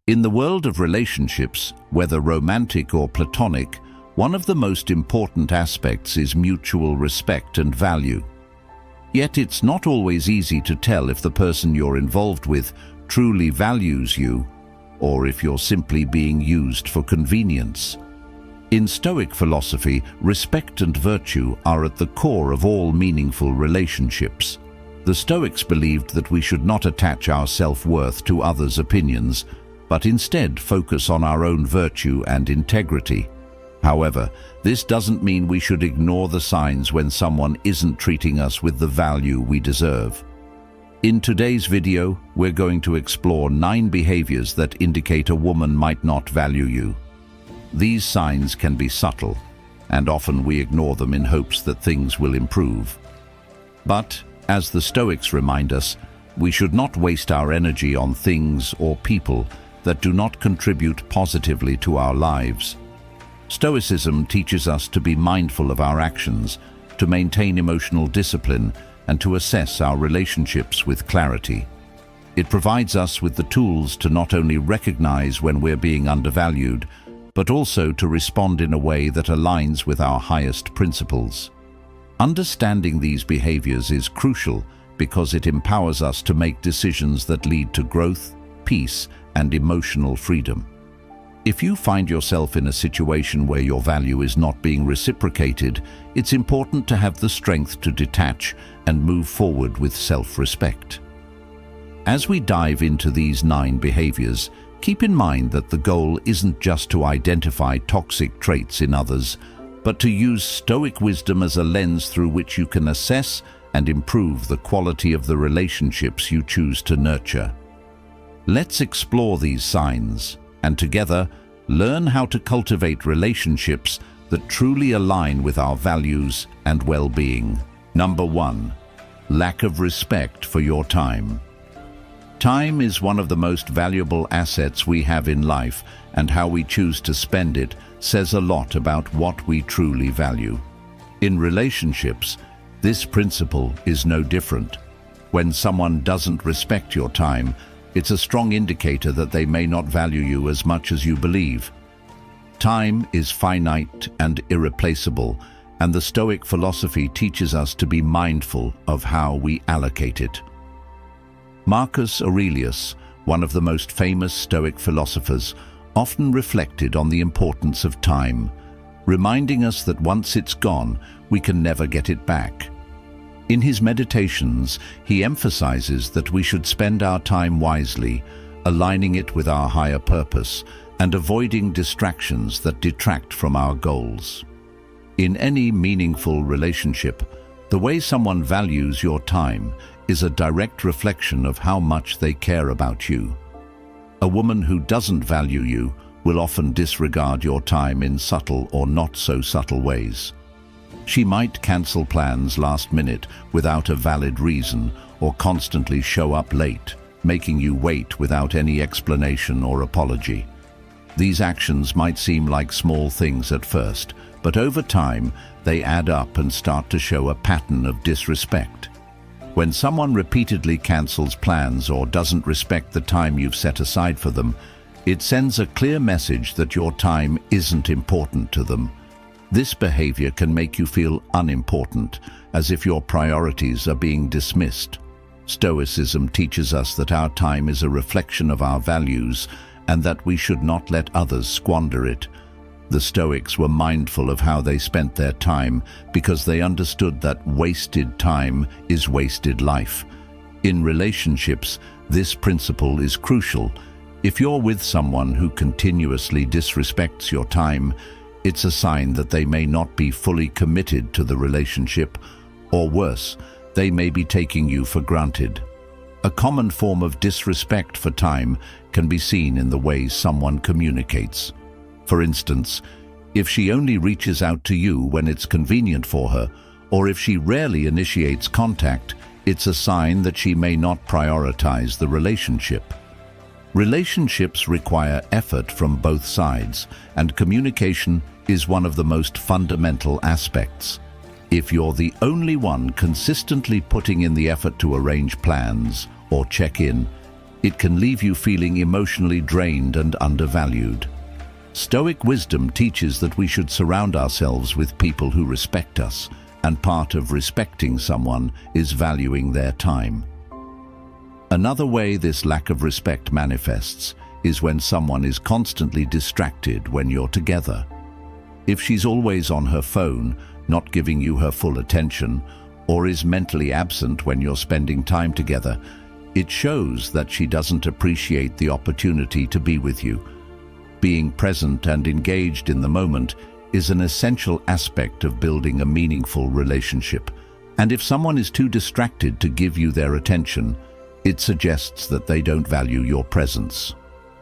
In the world of relationships, whether romantic or platonic, one of the most important aspects is mutual respect and value. Yet it's not always easy to tell if the person you're involved with truly values you, or if you're simply being used for convenience. In Stoic philosophy, respect and virtue are at the core of all meaningful relationships. The Stoics believed that we should not attach our self-worth to others' opinions, but instead focus on our own virtue and integrity. However, this doesn't mean we should ignore the signs when someone isn't treating us with the value we deserve. In today's video, we're going to explore 9 behaviors that indicate a woman might not value you. These signs can be subtle, and often we ignore them in hopes that things will improve. But, as the Stoics remind us, we should not waste our energy on things or people that do not contribute positively to our lives. Stoicism teaches us to be mindful of our actions, to maintain emotional discipline, and to assess our relationships with clarity. It provides us with the tools to not only recognize when we're being undervalued, but also to respond in a way that aligns with our highest principles. Understanding these behaviors is crucial because it empowers us to make decisions that lead to growth, peace, and emotional freedom. If you find yourself in a situation where your value is not being reciprocated, it's important to have the strength to detach and move forward with self-respect. As we dive into these 9 behaviors, keep in mind that the goal isn't just to identify toxic traits in others, but to use Stoic wisdom as a lens through which you can assess and improve the quality of the relationships you choose to nurture. Let's explore these signs, and together, learn how to cultivate relationships that truly align with our values and well-being. Number 1. Lack of respect for your time. Time is one of the most valuable assets we have in life, and how we choose to spend it says a lot about what we truly value. In relationships, this principle is no different. When someone doesn't respect your time, it's a strong indicator that they may not value you as much as you believe. Time is finite and irreplaceable, and the Stoic philosophy teaches us to be mindful of how we allocate it. Marcus Aurelius, one of the most famous Stoic philosophers, often reflected on the importance of time, reminding us that once it's gone, we can never get it back. In his meditations, he emphasizes that we should spend our time wisely, aligning it with our higher purpose and avoiding distractions that detract from our goals. In any meaningful relationship, the way someone values your time is a direct reflection of how much they care about you. A woman who doesn't value you will often disregard your time in subtle or not so subtle ways. She might cancel plans last minute without a valid reason, or constantly show up late, making you wait without any explanation or apology. These actions might seem like small things at first, but over time they add up and start to show a pattern of disrespect. When someone repeatedly cancels plans or doesn't respect the time you've set aside for them, it sends a clear message that your time isn't important to them. This behavior can make you feel unimportant, as if your priorities are being dismissed. Stoicism teaches us that our time is a reflection of our values and that we should not let others squander it. The Stoics were mindful of how they spent their time because they understood that wasted time is wasted life. In relationships, this principle is crucial. If you're with someone who continuously disrespects your time, it's a sign that they may not be fully committed to the relationship, or worse, they may be taking you for granted. A common form of disrespect for time can be seen in the ways someone communicates. For instance, if she only reaches out to you when it's convenient for her, or if she rarely initiates contact, it's a sign that she may not prioritize the relationship. Relationships require effort from both sides, and communication is one of the most fundamental aspects. If you're the only one consistently putting in the effort to arrange plans or check in, It can leave you feeling emotionally drained and undervalued. Stoic wisdom teaches that we should surround ourselves with people who respect us, and part of respecting someone is valuing their time. Another way this lack of respect manifests is when someone is constantly distracted when you're together. If she's always on her phone, not giving you her full attention, or is mentally absent when you're spending time together, it shows that she doesn't appreciate the opportunity to be with you. Being present and engaged in the moment is an essential aspect of building a meaningful relationship. And if someone is too distracted to give you their attention, it suggests that they don't value your presence.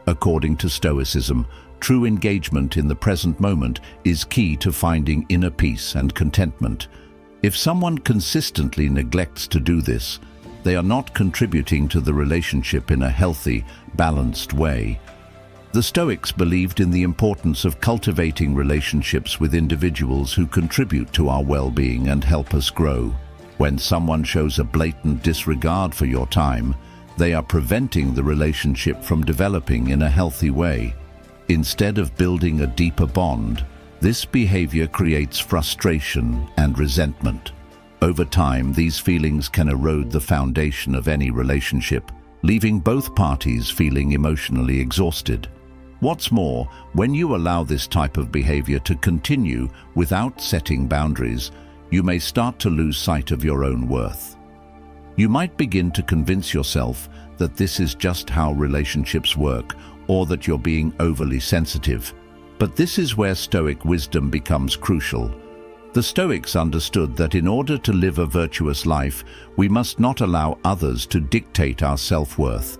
According to Stoicism, true engagement in the present moment is key to finding inner peace and contentment. If someone consistently neglects to do this, they are not contributing to the relationship in a healthy, balanced way. The Stoics believed in the importance of cultivating relationships with individuals who contribute to our well-being and help us grow. When someone shows a blatant disregard for your time, they are preventing the relationship from developing in a healthy way. Instead of building a deeper bond, this behavior creates frustration and resentment. Over time, these feelings can erode the foundation of any relationship, leaving both parties feeling emotionally exhausted. What's more, when you allow this type of behavior to continue without setting boundaries, you may start to lose sight of your own worth. You might begin to convince yourself that this is just how relationships work, or that you're being overly sensitive. But this is where Stoic wisdom becomes crucial. The Stoics understood that in order to live a virtuous life, we must not allow others to dictate our self-worth.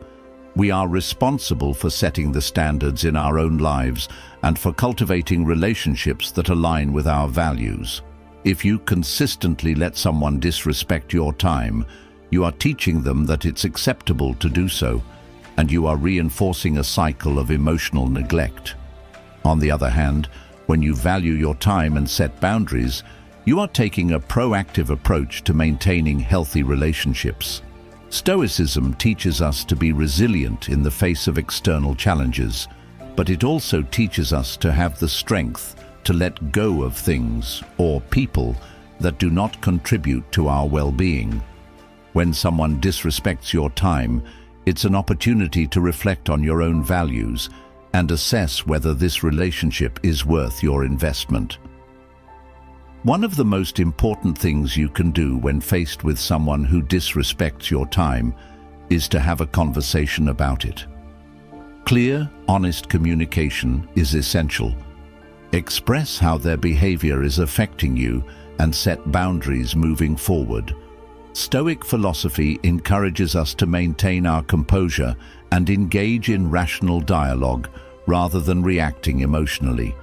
We are responsible for setting the standards in our own lives and for cultivating relationships that align with our values. If you consistently let someone disrespect your time, you are teaching them that it's acceptable to do so, and you are reinforcing a cycle of emotional neglect. On the other hand, when you value your time and set boundaries, you are taking a proactive approach to maintaining healthy relationships. Stoicism teaches us to be resilient in the face of external challenges, but it also teaches us to have the strength to let go of things or people that do not contribute to our well-being. When someone disrespects your time, it's an opportunity to reflect on your own values and assess whether this relationship is worth your investment. One of the most important things you can do when faced with someone who disrespects your time is to have a conversation about it. Clear, honest communication is essential. Express how their behavior is affecting you and set boundaries moving forward. Stoic philosophy encourages us to maintain our composure and engage in rational dialogue rather than reacting emotionally.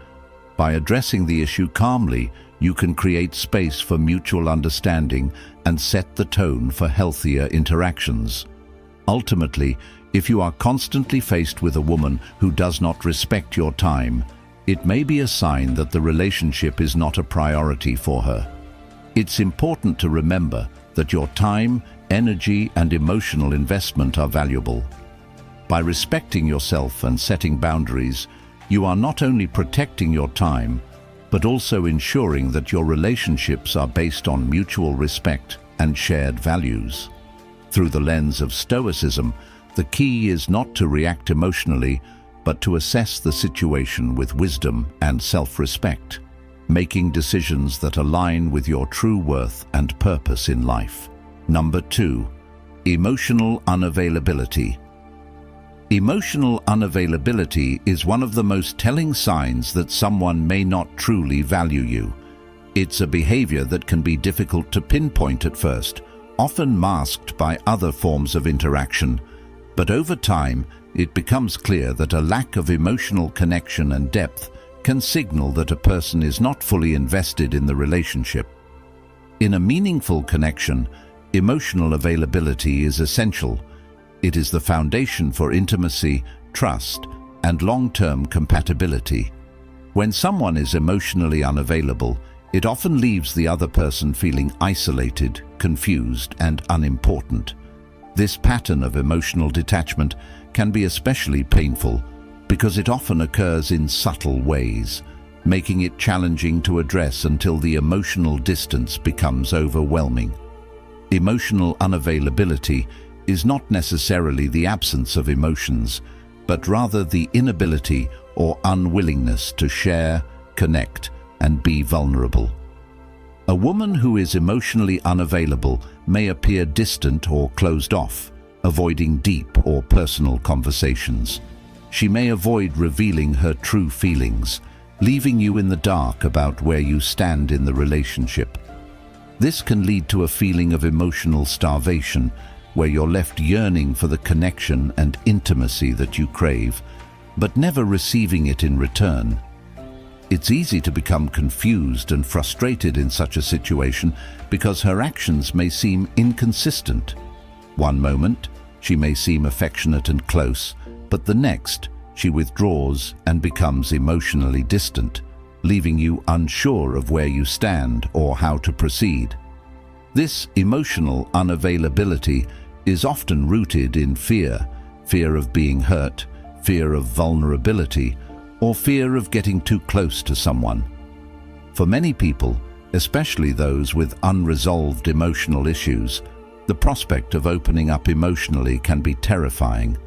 By addressing the issue calmly, you can create space for mutual understanding and set the tone for healthier interactions. Ultimately, if you are constantly faced with a woman who does not respect your time, it may be a sign that the relationship is not a priority for her. It's important to remember that your time, energy, and emotional investment are valuable. By respecting yourself and setting boundaries, you are not only protecting your time, but also ensuring that your relationships are based on mutual respect and shared values. Through the lens of Stoicism, the key is not to react emotionally, but to assess the situation with wisdom and self-respect, making decisions that align with your true worth and purpose in life. Number 2, emotional unavailability. Emotional unavailability is one of the most telling signs that someone may not truly value you. It's a behavior that can be difficult to pinpoint at first, often masked by other forms of interaction, but over time, it becomes clear that a lack of emotional connection and depth can signal that a person is not fully invested in the relationship. In a meaningful connection, emotional availability is essential. It is the foundation for intimacy, trust, and long-term compatibility. When someone is emotionally unavailable, it often leaves the other person feeling isolated, confused, and unimportant. This pattern of emotional detachment can be especially painful because it often occurs in subtle ways, making it challenging to address until the emotional distance becomes overwhelming. Emotional unavailability is not necessarily the absence of emotions, but rather the inability or unwillingness to share, connect, and be vulnerable. A woman who is emotionally unavailable may appear distant or closed off, avoiding deep or personal conversations. She may avoid revealing her true feelings, leaving you in the dark about where you stand in the relationship. This can lead to a feeling of emotional starvation, where you're left yearning for the connection and intimacy that you crave, but never receiving it in return. It's easy to become confused and frustrated in such a situation because her actions may seem inconsistent. One moment, she may seem affectionate and close, but the next, she withdraws and becomes emotionally distant, leaving you unsure of where you stand or how to proceed. This emotional unavailability is often rooted in fear of being hurt, fear of vulnerability, or fear of getting too close to someone. For many people, especially those with unresolved emotional issues, the prospect of opening up emotionally can be terrifying.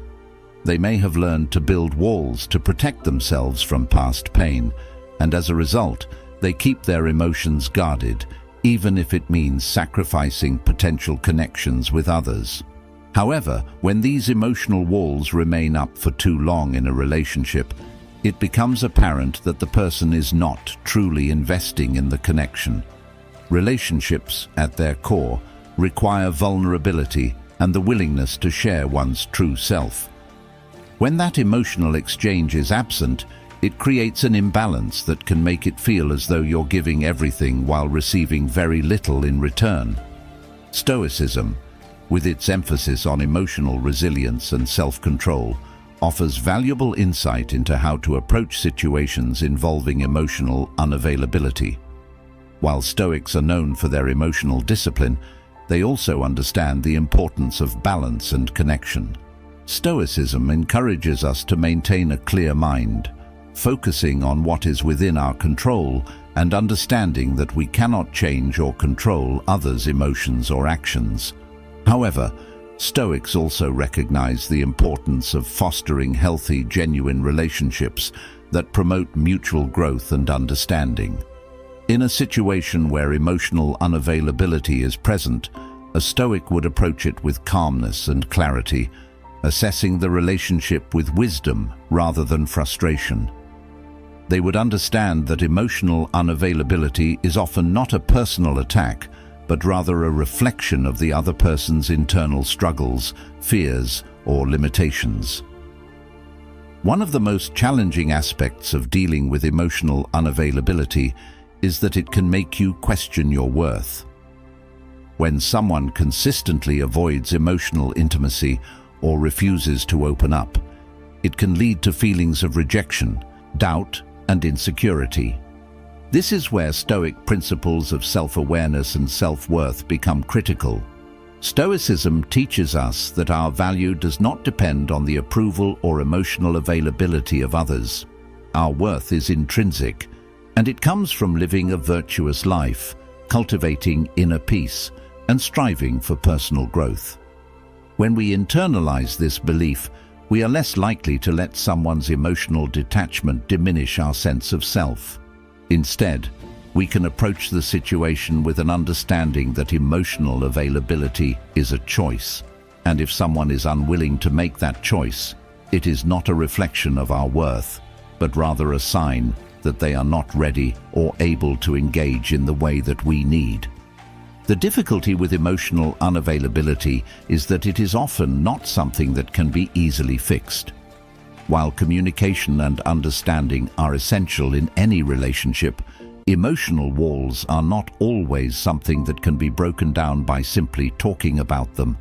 They may have learned to build walls to protect themselves from past pain, and as a result, they keep their emotions guarded, even if it means sacrificing potential connections with others. However, when these emotional walls remain up for too long in a relationship, it becomes apparent that the person is not truly investing in the connection. Relationships, at their core, require vulnerability and the willingness to share one's true self. When that emotional exchange is absent, it creates an imbalance that can make it feel as though you're giving everything while receiving very little in return. Stoicism, with its emphasis on emotional resilience and self-control, offers valuable insight into how to approach situations involving emotional unavailability. While Stoics are known for their emotional discipline, they also understand the importance of balance and connection. Stoicism encourages us to maintain a clear mind, focusing on what is within our control and understanding that we cannot change or control others' emotions or actions. However, Stoics also recognize the importance of fostering healthy, genuine relationships that promote mutual growth and understanding. In a situation where emotional unavailability is present, a Stoic would approach it with calmness and clarity, assessing the relationship with wisdom rather than frustration. They would understand that emotional unavailability is often not a personal attack, but rather a reflection of the other person's internal struggles, fears, or limitations. One of the most challenging aspects of dealing with emotional unavailability is that it can make you question your worth. When someone consistently avoids emotional intimacy or refuses to open up, it can lead to feelings of rejection, doubt, and insecurity. This is where Stoic principles of self-awareness and self-worth become critical. Stoicism teaches us that our value does not depend on the approval or emotional availability of others. Our worth is intrinsic, and it comes from living a virtuous life, cultivating inner peace, and striving for personal growth. When we internalize this belief, we are less likely to let someone's emotional detachment diminish our sense of self. Instead, we can approach the situation with an understanding that emotional availability is a choice, and if someone is unwilling to make that choice, it is not a reflection of our worth, but rather a sign that they are not ready or able to engage in the way that we need. The difficulty with emotional unavailability is that it is often not something that can be easily fixed. While communication and understanding are essential in any relationship, emotional walls are not always something that can be broken down by simply talking about them.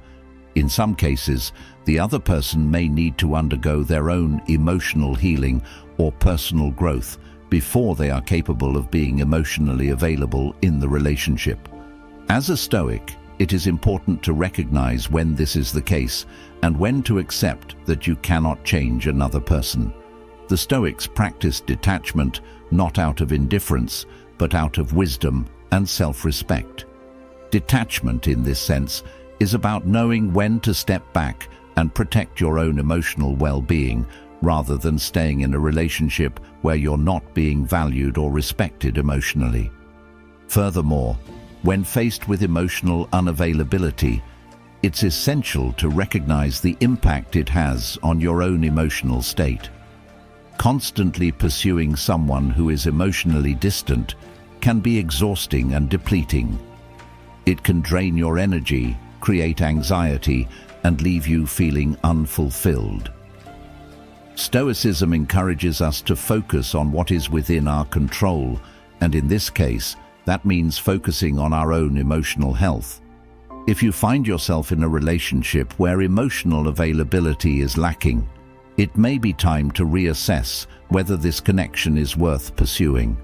In some cases, the other person may need to undergo their own emotional healing or personal growth before they are capable of being emotionally available in the relationship. As a Stoic, it is important to recognize when this is the case and when to accept that you cannot change another person. The Stoics practiced detachment not out of indifference, but out of wisdom and self-respect. Detachment, in this sense, is about knowing when to step back and protect your own emotional well-being, rather than staying in a relationship where you're not being valued or respected emotionally. Furthermore, when faced with emotional unavailability, it's essential to recognize the impact it has on your own emotional state. Constantly pursuing someone who is emotionally distant can be exhausting and depleting. It can drain your energy, create anxiety, and leave you feeling unfulfilled. Stoicism encourages us to focus on what is within our control, and in this case, that means focusing on our own emotional health. If you find yourself in a relationship where emotional availability is lacking, it may be time to reassess whether this connection is worth pursuing.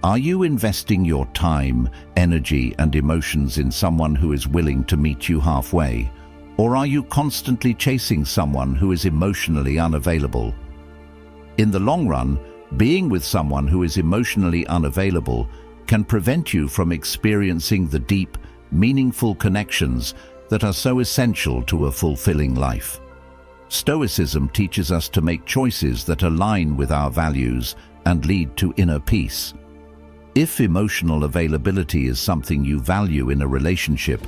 Are you investing your time, energy, and emotions in someone who is willing to meet you halfway? Or are you constantly chasing someone who is emotionally unavailable? In the long run, being with someone who is emotionally unavailable can prevent you from experiencing the deep, meaningful connections that are so essential to a fulfilling life. Stoicism teaches us to make choices that align with our values and lead to inner peace. If emotional availability is something you value in a relationship,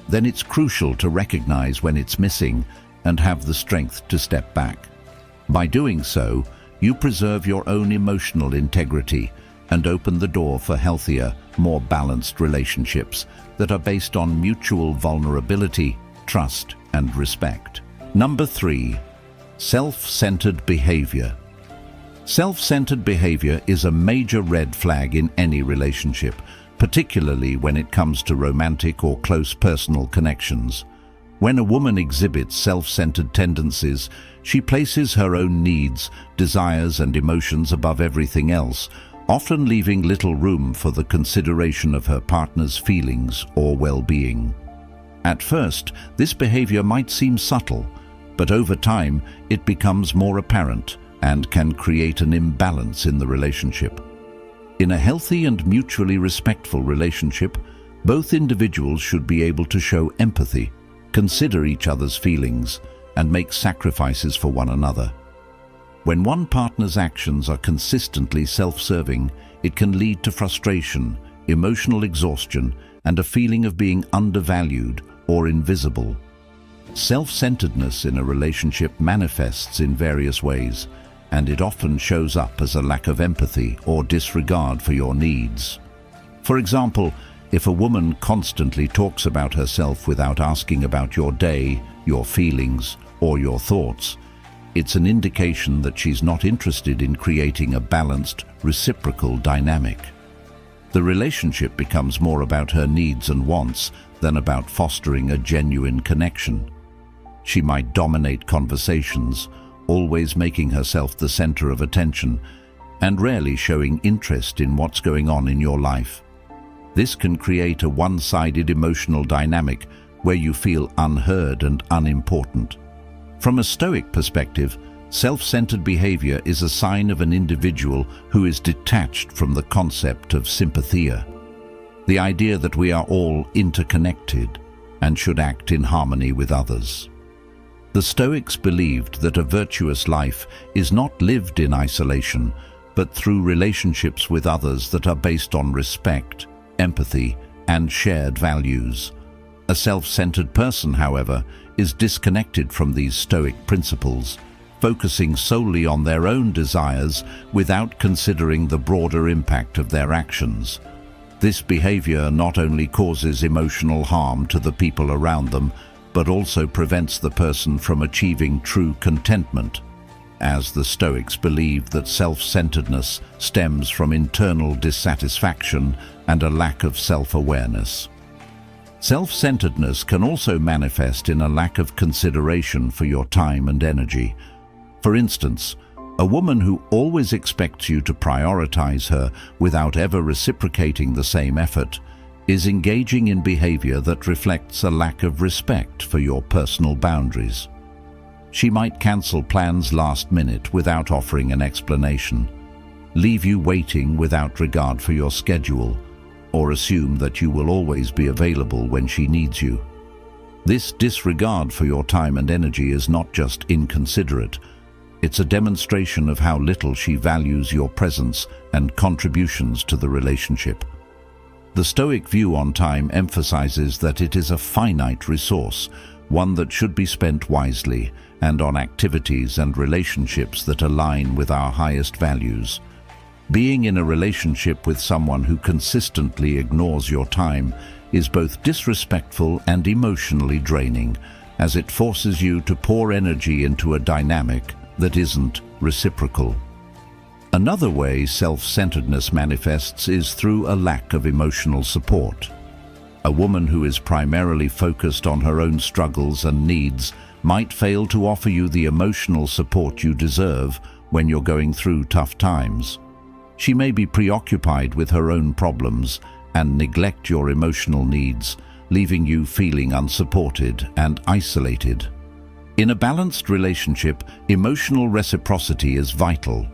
then it's crucial to recognize when it's missing and have the strength to step back. By doing so, you preserve your own emotional integrity and open the door for healthier, more balanced relationships that are based on mutual vulnerability, trust, and respect. Number 3. Self-centered behavior. Self-centered behavior is a major red flag in any relationship, particularly when it comes to romantic or close personal connections. When a woman exhibits self-centered tendencies, she places her own needs, desires, and emotions above everything else, often leaving little room for the consideration of her partner's feelings or well-being. At first, this behavior might seem subtle, but over time it becomes more apparent and can create an imbalance in the relationship. In a healthy and mutually respectful relationship, both individuals should be able to show empathy, consider each other's feelings, and make sacrifices for one another. When one partner's actions are consistently self-serving, it can lead to frustration, emotional exhaustion, and a feeling of being undervalued or invisible. Self-centeredness in a relationship manifests in various ways, and it often shows up as a lack of empathy or disregard for your needs. For example, if a woman constantly talks about herself without asking about your day, your feelings, or your thoughts, it's an indication that she's not interested in creating a balanced, reciprocal dynamic. The relationship becomes more about her needs and wants than about fostering a genuine connection. She might dominate conversations, always making herself the center of attention, and rarely showing interest in what's going on in your life. This can create a one-sided emotional dynamic where you feel unheard and unimportant. From a Stoic perspective, self-centered behavior is a sign of an individual who is detached from the concept of sympathia, the idea that we are all interconnected and should act in harmony with others. The Stoics believed that a virtuous life is not lived in isolation, but through relationships with others that are based on respect, empathy, and shared values. A self-centered person, however, is disconnected from these Stoic principles, focusing solely on their own desires without considering the broader impact of their actions. This behavior not only causes emotional harm to the people around them, but also prevents the person from achieving true contentment, as the Stoics believed that self-centeredness stems from internal dissatisfaction and a lack of self-awareness. Self-centeredness can also manifest in a lack of consideration for your time and energy. For instance, a woman who always expects you to prioritize her without ever reciprocating the same effort is engaging in behavior that reflects a lack of respect for your personal boundaries. She might cancel plans last minute without offering an explanation, leave you waiting without regard for your schedule, or assume that you will always be available when she needs you. This disregard for your time and energy is not just inconsiderate, it's a demonstration of how little she values your presence and contributions to the relationship. The Stoic view on time emphasizes that it is a finite resource, one that should be spent wisely and on activities and relationships that align with our highest values. Being in a relationship with someone who consistently ignores your time is both disrespectful and emotionally draining, as it forces you to pour energy into a dynamic that isn't reciprocal. Another way self-centeredness manifests is through a lack of emotional support. A woman who is primarily focused on her own struggles and needs might fail to offer you the emotional support you deserve when you're going through tough times. She may be preoccupied with her own problems and neglect your emotional needs, leaving you feeling unsupported and isolated. In a balanced relationship, emotional reciprocity is vital.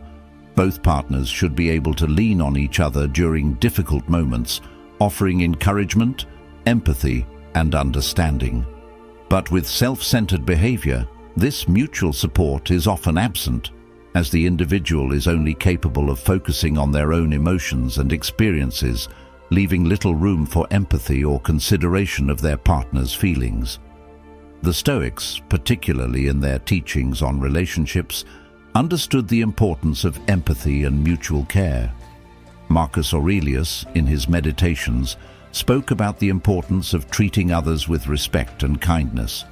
Both partners should be able to lean on each other during difficult moments, offering encouragement, empathy, and understanding. But with self-centered behavior, this mutual support is often absent, as the individual is only capable of focusing on their own emotions and experiences, leaving little room for empathy or consideration of their partner's feelings. The Stoics, particularly in their teachings on relationships, understood the importance of empathy and mutual care. Marcus Aurelius, in his Meditations, spoke about the importance of treating others with respect and kindness,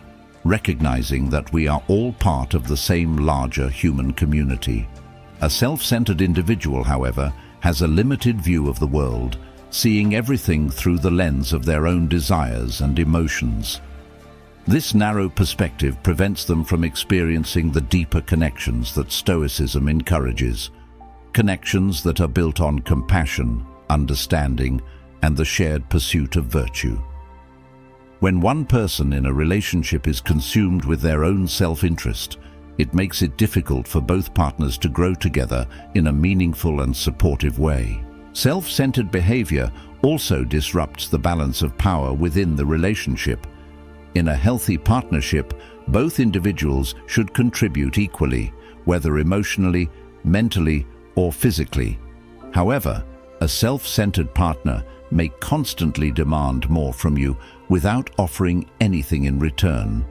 recognizing that we are all part of the same larger human community. A self-centered individual, however, has a limited view of the world, seeing everything through the lens of their own desires and emotions. This narrow perspective prevents them from experiencing the deeper connections that Stoicism encourages, connections that are built on compassion, understanding, and the shared pursuit of virtue. When one person in a relationship is consumed with their own self-interest, it makes it difficult for both partners to grow together in a meaningful and supportive way. Self-centered behavior also disrupts the balance of power within the relationship. In a healthy partnership, both individuals should contribute equally, whether emotionally, mentally, or physically. However, a self-centered partner may constantly demand more from you without offering anything in return.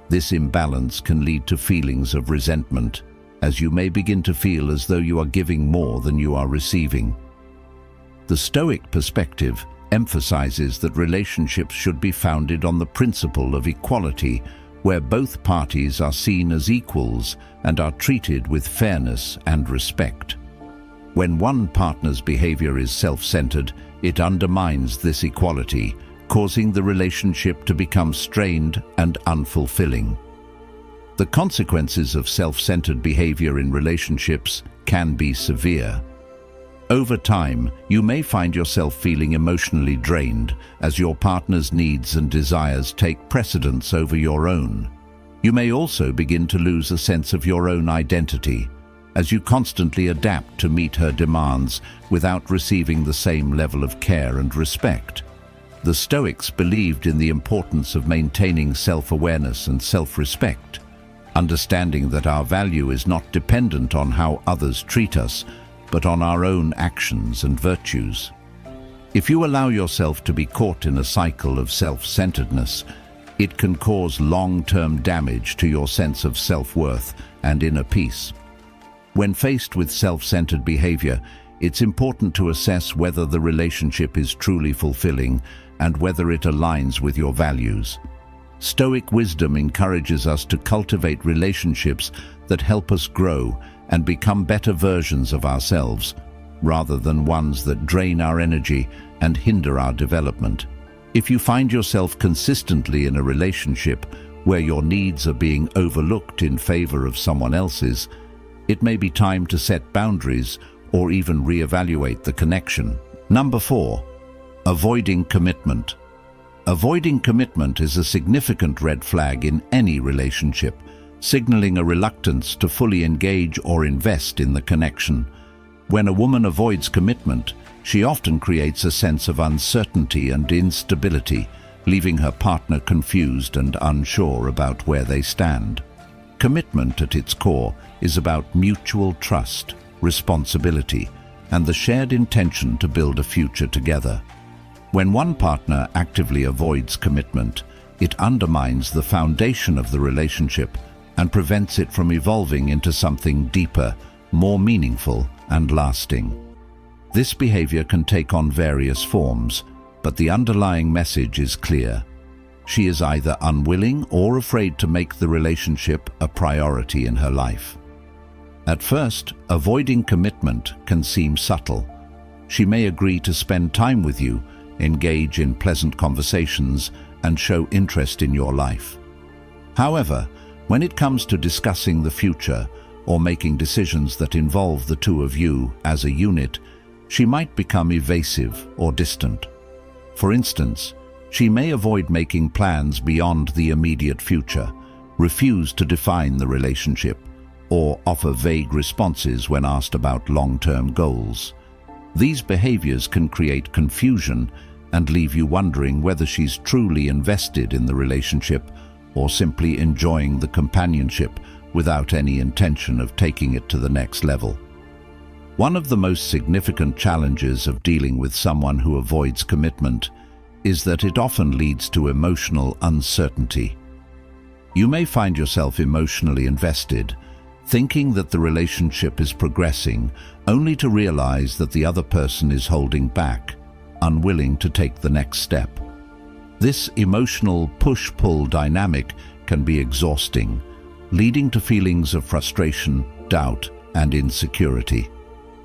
This imbalance can lead to feelings of resentment, as you may begin to feel as though you are giving more than you are receiving. The Stoic perspective emphasizes that relationships should be founded on the principle of equality, where both parties are seen as equals and are treated with fairness and respect. When one partner's behavior is self-centered, it undermines this equality, causing the relationship to become strained and unfulfilling. The consequences of self-centered behavior in relationships can be severe. Over time, you may find yourself feeling emotionally drained as your partner's needs and desires take precedence over your own. You may also begin to lose a sense of your own identity, as you constantly adapt to meet her demands without receiving the same level of care and respect. The Stoics believed in the importance of maintaining self-awareness and self-respect, understanding that our value is not dependent on how others treat us, but on our own actions and virtues. If you allow yourself to be caught in a cycle of self-centeredness, it can cause long-term damage to your sense of self-worth and inner peace. When faced with self-centered behavior, it's important to assess whether the relationship is truly fulfilling and whether it aligns with your values. Stoic wisdom encourages us to cultivate relationships that help us grow and become better versions of ourselves, rather than ones that drain our energy and hinder our development. If you find yourself consistently in a relationship where your needs are being overlooked in favor of someone else's, it may be time to set boundaries or even reevaluate the connection. Number 4. Avoiding commitment. Avoiding commitment is a significant red flag in any relationship, signaling a reluctance to fully engage or invest in the connection. When a woman avoids commitment, she often creates a sense of uncertainty and instability, leaving her partner confused and unsure about where they stand. Commitment at its core is about mutual trust, responsibility, and the shared intention to build a future together. When one partner actively avoids commitment, it undermines the foundation of the relationship and prevents it from evolving into something deeper, more meaningful, and lasting. This behavior can take on various forms, but the underlying message is clear. She is either unwilling or afraid to make the relationship a priority in her life. At first, avoiding commitment can seem subtle. She may agree to spend time with you, engage in pleasant conversations, and show interest in your life. However, when it comes to discussing the future or making decisions that involve the two of you as a unit, she might become evasive or distant. For instance, she may avoid making plans beyond the immediate future, refuse to define the relationship, or offer vague responses when asked about long-term goals. These behaviors can create confusion and leave you wondering whether she's truly invested in the relationship or simply enjoying the companionship without any intention of taking it to the next level. One of the most significant challenges of dealing with someone who avoids commitment is that it often leads to emotional uncertainty. You may find yourself emotionally invested, thinking that the relationship is progressing, only to realize that the other person is holding back, unwilling to take the next step. This emotional push-pull dynamic can be exhausting, leading to feelings of frustration, doubt, and insecurity.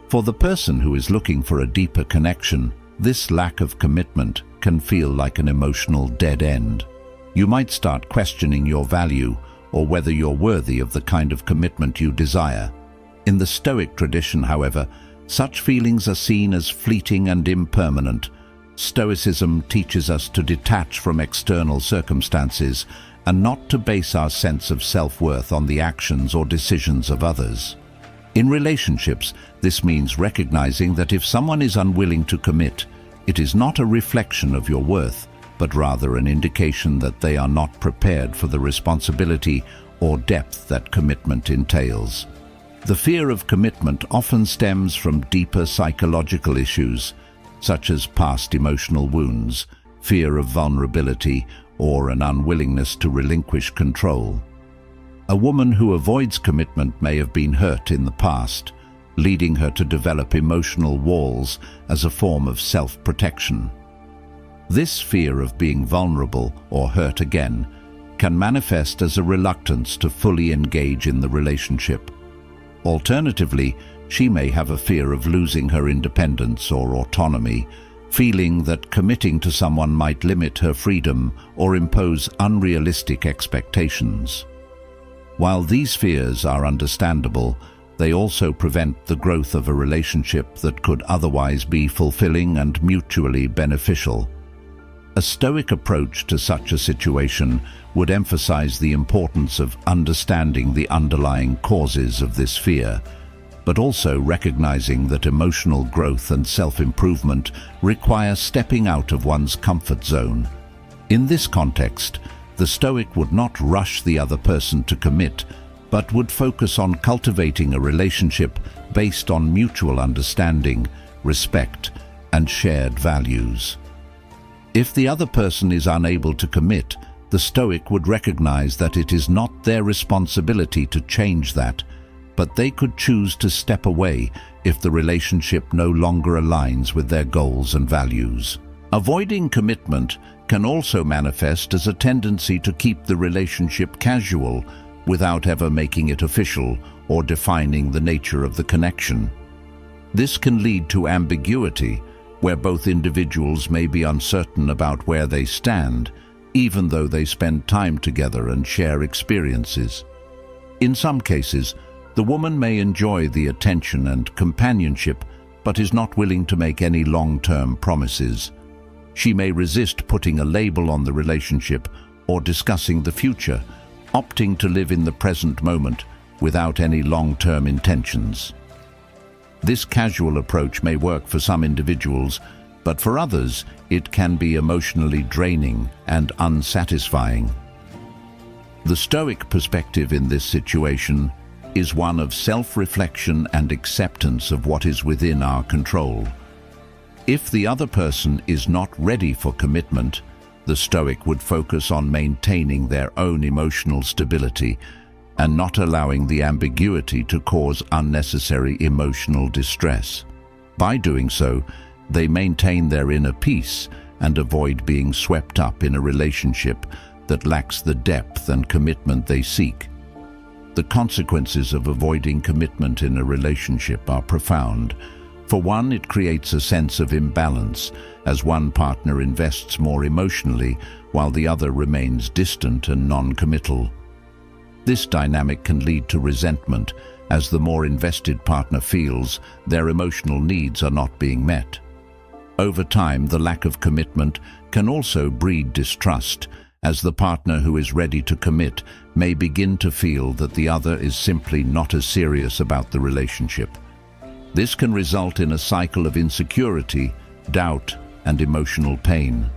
For the person who is looking for a deeper connection, this lack of commitment can feel like an emotional dead end. You might start questioning your value or whether you're worthy of the kind of commitment you desire. In the Stoic tradition, however, such feelings are seen as fleeting and impermanent. Stoicism teaches us to detach from external circumstances and not to base our sense of self-worth on the actions or decisions of others. In relationships, this means recognizing that if someone is unwilling to commit, it is not a reflection of your worth, but rather an indication that they are not prepared for the responsibility or depth that commitment entails. The fear of commitment often stems from deeper psychological issues, such as past emotional wounds, fear of vulnerability, or an unwillingness to relinquish control. A woman who avoids commitment may have been hurt in the past, leading her to develop emotional walls as a form of self-protection. This fear of being vulnerable or hurt again can manifest as a reluctance to fully engage in the relationship. Alternatively, she may have a fear of losing her independence or autonomy, feeling that committing to someone might limit her freedom or impose unrealistic expectations. While these fears are understandable, they also prevent the growth of a relationship that could otherwise be fulfilling and mutually beneficial. A Stoic approach to such a situation would emphasize the importance of understanding the underlying causes of this fear, but also recognizing that emotional growth and self-improvement require stepping out of one's comfort zone. In this context, the Stoic would not rush the other person to commit, but would focus on cultivating a relationship based on mutual understanding, respect, and shared values. If the other person is unable to commit, the Stoic would recognize that it is not their responsibility to change that, but they could choose to step away if the relationship no longer aligns with their goals and values. Avoiding commitment can also manifest as a tendency to keep the relationship casual without ever making it official or defining the nature of the connection. This can lead to ambiguity, where both individuals may be uncertain about where they stand, even though they spend time together and share experiences. In some cases, the woman may enjoy the attention and companionship, but is not willing to make any long-term promises. She may resist putting a label on the relationship or discussing the future, opting to live in the present moment without any long-term intentions. This casual approach may work for some individuals, but for others, it can be emotionally draining and unsatisfying. The Stoic perspective in this situation is one of self-reflection and acceptance of what is within our control. If the other person is not ready for commitment, the Stoic would focus on maintaining their own emotional stability and not allowing the ambiguity to cause unnecessary emotional distress. By doing so, they maintain their inner peace and avoid being swept up in a relationship that lacks the depth and commitment they seek. The consequences of avoiding commitment in a relationship are profound. For one, it creates a sense of imbalance, as one partner invests more emotionally while the other remains distant and non-committal. This dynamic can lead to resentment, as the more invested partner feels their emotional needs are not being met. Over time, the lack of commitment can also breed distrust, as the partner who is ready to commit may begin to feel that the other is simply not as serious about the relationship. This can result in a cycle of insecurity, doubt, and emotional pain.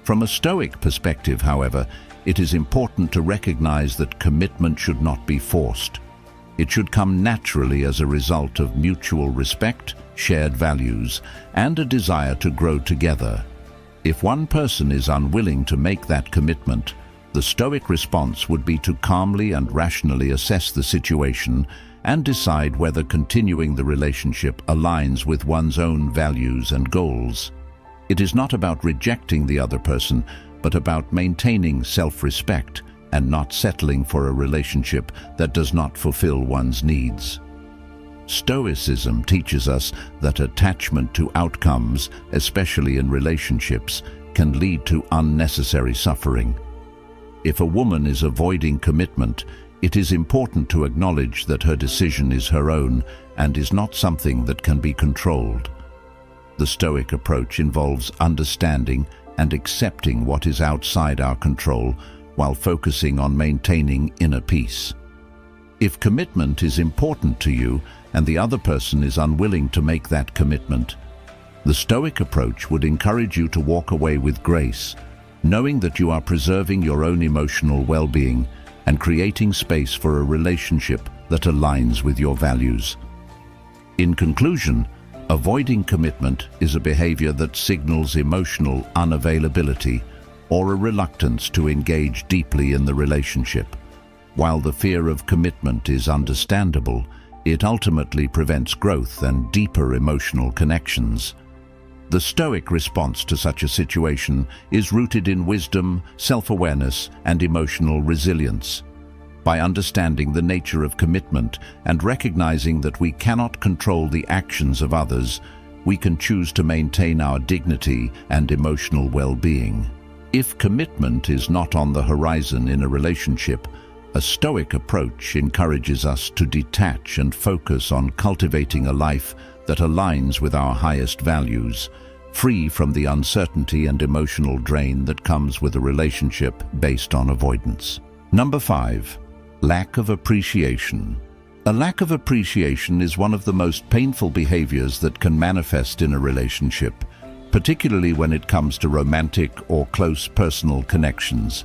From a Stoic perspective, however, it is important to recognize that commitment should not be forced. It should come naturally as a result of mutual respect, shared values, and a desire to grow together. If one person is unwilling to make that commitment, the Stoic response would be to calmly and rationally assess the situation and decide whether continuing the relationship aligns with one's own values and goals. It is not about rejecting the other person, but about maintaining self-respect and not settling for a relationship that does not fulfill one's needs. Stoicism teaches us that attachment to outcomes, especially in relationships, can lead to unnecessary suffering. If a woman is avoiding commitment, it is important to acknowledge that her decision is her own and is not something that can be controlled. The Stoic approach involves understanding and accepting what is outside our control while focusing on maintaining inner peace. If commitment is important to you and the other person is unwilling to make that commitment, the Stoic approach would encourage you to walk away with grace, knowing that you are preserving your own emotional well-being and creating space for a relationship that aligns with your values. In conclusion, avoiding commitment is a behavior that signals emotional unavailability or a reluctance to engage deeply in the relationship. While the fear of commitment is understandable, it ultimately prevents growth and deeper emotional connections. The Stoic response to such a situation is rooted in wisdom, self-awareness, and emotional resilience. By understanding the nature of commitment and recognizing that we cannot control the actions of others, we can choose to maintain our dignity and emotional well-being. If commitment is not on the horizon in a relationship, a Stoic approach encourages us to detach and focus on cultivating a life that aligns with our highest values, free from the uncertainty and emotional drain that comes with a relationship based on avoidance. Number 5. Lack of appreciation. A lack of appreciation is one of the most painful behaviors that can manifest in a relationship, particularly when it comes to romantic or close personal connections.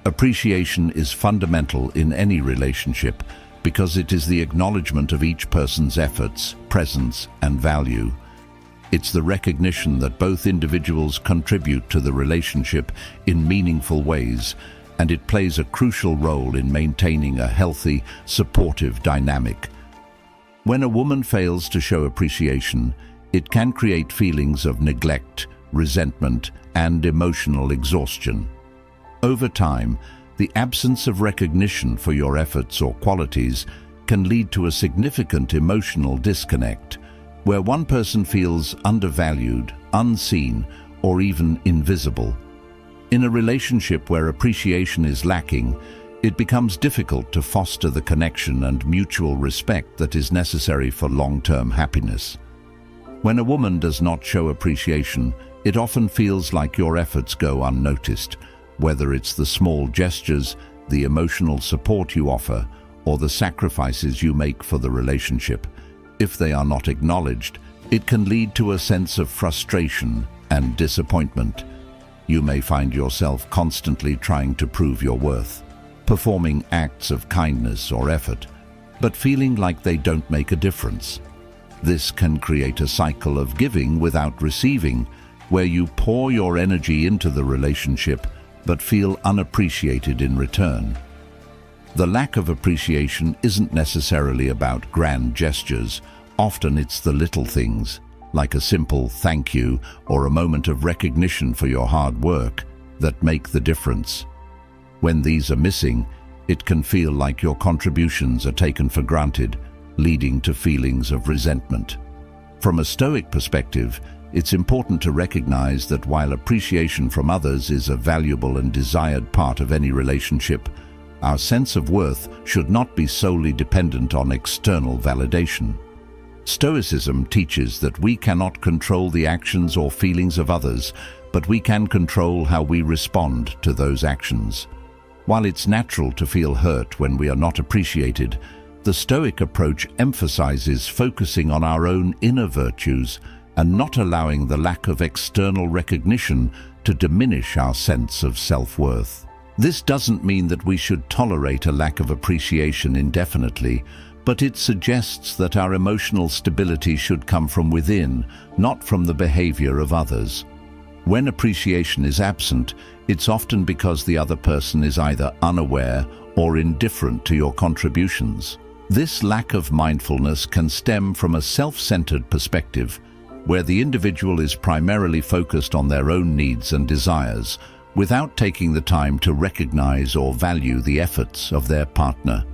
Appreciation is fundamental in any relationship because it is the acknowledgement of each person's efforts, presence, and value. It's the recognition that both individuals contribute to the relationship in meaningful ways, and it plays a crucial role in maintaining a healthy, supportive dynamic. When a woman fails to show appreciation, it can create feelings of neglect, resentment, and emotional exhaustion. Over time, the absence of recognition for your efforts or qualities can lead to a significant emotional disconnect, where one person feels undervalued, unseen, or even invisible. In a relationship where appreciation is lacking, it becomes difficult to foster the connection and mutual respect that is necessary for long-term happiness. When a woman does not show appreciation, it often feels like your efforts go unnoticed, whether it's the small gestures, the emotional support you offer, or the sacrifices you make for the relationship. If they are not acknowledged, it can lead to a sense of frustration and disappointment. You may find yourself constantly trying to prove your worth, performing acts of kindness or effort, but feeling like they don't make a difference. This can create a cycle of giving without receiving, where you pour your energy into the relationship but feel unappreciated in return. The lack of appreciation isn't necessarily about grand gestures. Often it's the little things, like a simple thank you or a moment of recognition for your hard work, that make the difference. When these are missing, it can feel like your contributions are taken for granted, leading to feelings of resentment. From a Stoic perspective, it's important to recognize that while appreciation from others is a valuable and desired part of any relationship, our sense of worth should not be solely dependent on external validation. Stoicism teaches that we cannot control the actions or feelings of others, but we can control how we respond to those actions. While it's natural to feel hurt when we are not appreciated, the Stoic approach emphasizes focusing on our own inner virtues and not allowing the lack of external recognition to diminish our sense of self-worth. This doesn't mean that we should tolerate a lack of appreciation indefinitely, but it suggests that our emotional stability should come from within, not from the behavior of others. When appreciation is absent, it's often because the other person is either unaware or indifferent to your contributions. This lack of mindfulness can stem from a self-centered perspective, where the individual is primarily focused on their own needs and desires, without taking the time to recognize or value the efforts of their partner.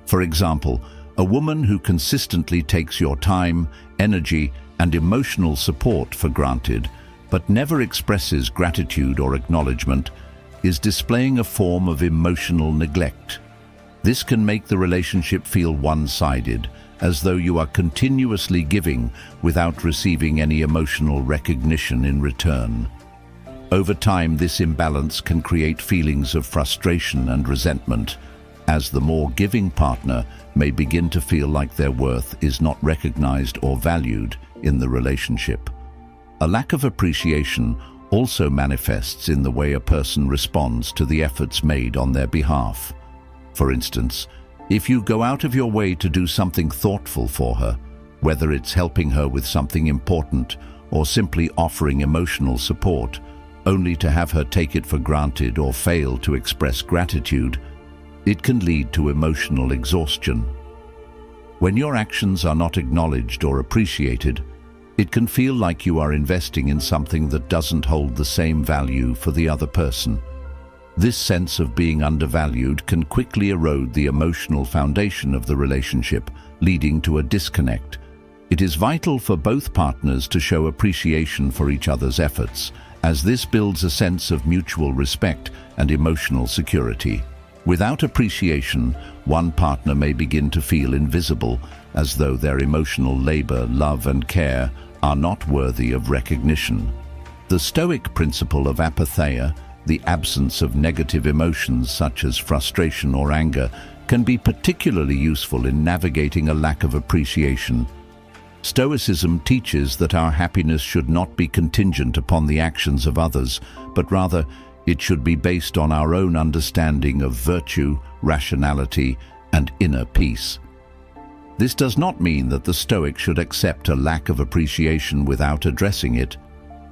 For example, a woman who consistently takes your time, energy, and emotional support for granted, but never expresses gratitude or acknowledgement, is displaying a form of emotional neglect. This can make the relationship feel one-sided, as though you are continuously giving without receiving any emotional recognition in return. Over time, this imbalance can create feelings of frustration and resentment, as the more giving partner may begin to feel like their worth is not recognized or valued in the relationship. A lack of appreciation also manifests in the way a person responds to the efforts made on their behalf. For instance, if you go out of your way to do something thoughtful for her, whether it's helping her with something important or simply offering emotional support, only to have her take it for granted or fail to express gratitude, it can lead to emotional exhaustion. When your actions are not acknowledged or appreciated, it can feel like you are investing in something that doesn't hold the same value for the other person. This sense of being undervalued can quickly erode the emotional foundation of the relationship, leading to a disconnect. It is vital for both partners to show appreciation for each other's efforts, as this builds a sense of mutual respect and emotional security. Without appreciation, one partner may begin to feel invisible, as though their emotional labor, love, and care are not worthy of recognition. The Stoic principle of apatheia, the absence of negative emotions such as frustration or anger, can be particularly useful in navigating a lack of appreciation. Stoicism teaches that our happiness should not be contingent upon the actions of others, but rather it should be based on our own understanding of virtue, rationality, and inner peace. This does not mean that the Stoic should accept a lack of appreciation without addressing it,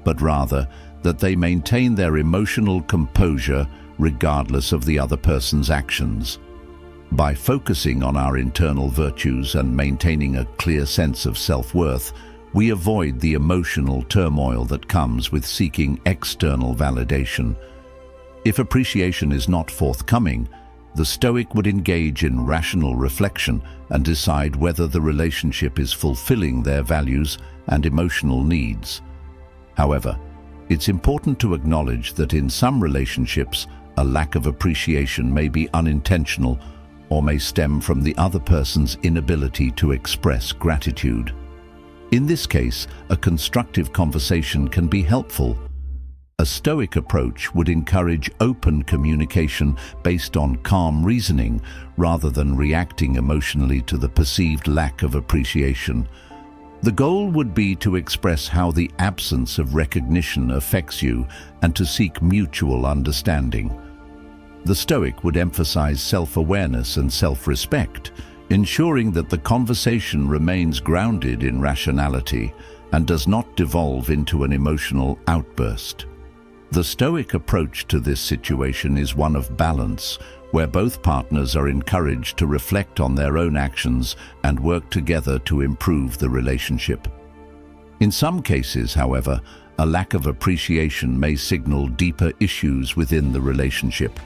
but rather that they maintain their emotional composure regardless of the other person's actions. By focusing on our internal virtues and maintaining a clear sense of self-worth, we avoid the emotional turmoil that comes with seeking external validation. If appreciation is not forthcoming, the Stoic would engage in rational reflection and decide whether the relationship is fulfilling their values and emotional needs. However, it's important to acknowledge that in some relationships, a lack of appreciation may be unintentional or may stem from the other person's inability to express gratitude. In this case, a constructive conversation can be helpful. A Stoic approach would encourage open communication based on calm reasoning rather than reacting emotionally to the perceived lack of appreciation. The goal would be to express how the absence of recognition affects you and to seek mutual understanding. The Stoic would emphasize self-awareness and self-respect, ensuring that the conversation remains grounded in rationality and does not devolve into an emotional outburst. The Stoic approach to this situation is one of balance, where both partners are encouraged to reflect on their own actions and work together to improve the relationship. In some cases, however, a lack of appreciation may signal deeper issues within the relationship,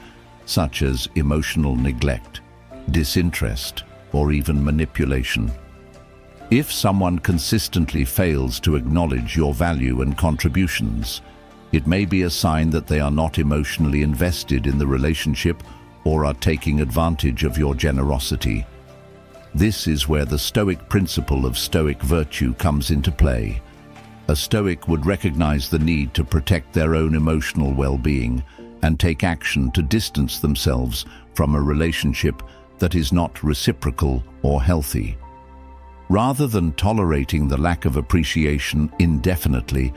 such as emotional neglect, disinterest, or even manipulation. If someone consistently fails to acknowledge your value and contributions, it may be a sign that they are not emotionally invested in the relationship or are taking advantage of your generosity. This is where the Stoic principle of Stoic virtue comes into play. A Stoic would recognize the need to protect their own emotional well-being and take action to distance themselves from a relationship that is not reciprocal or healthy. Rather than tolerating the lack of appreciation indefinitely,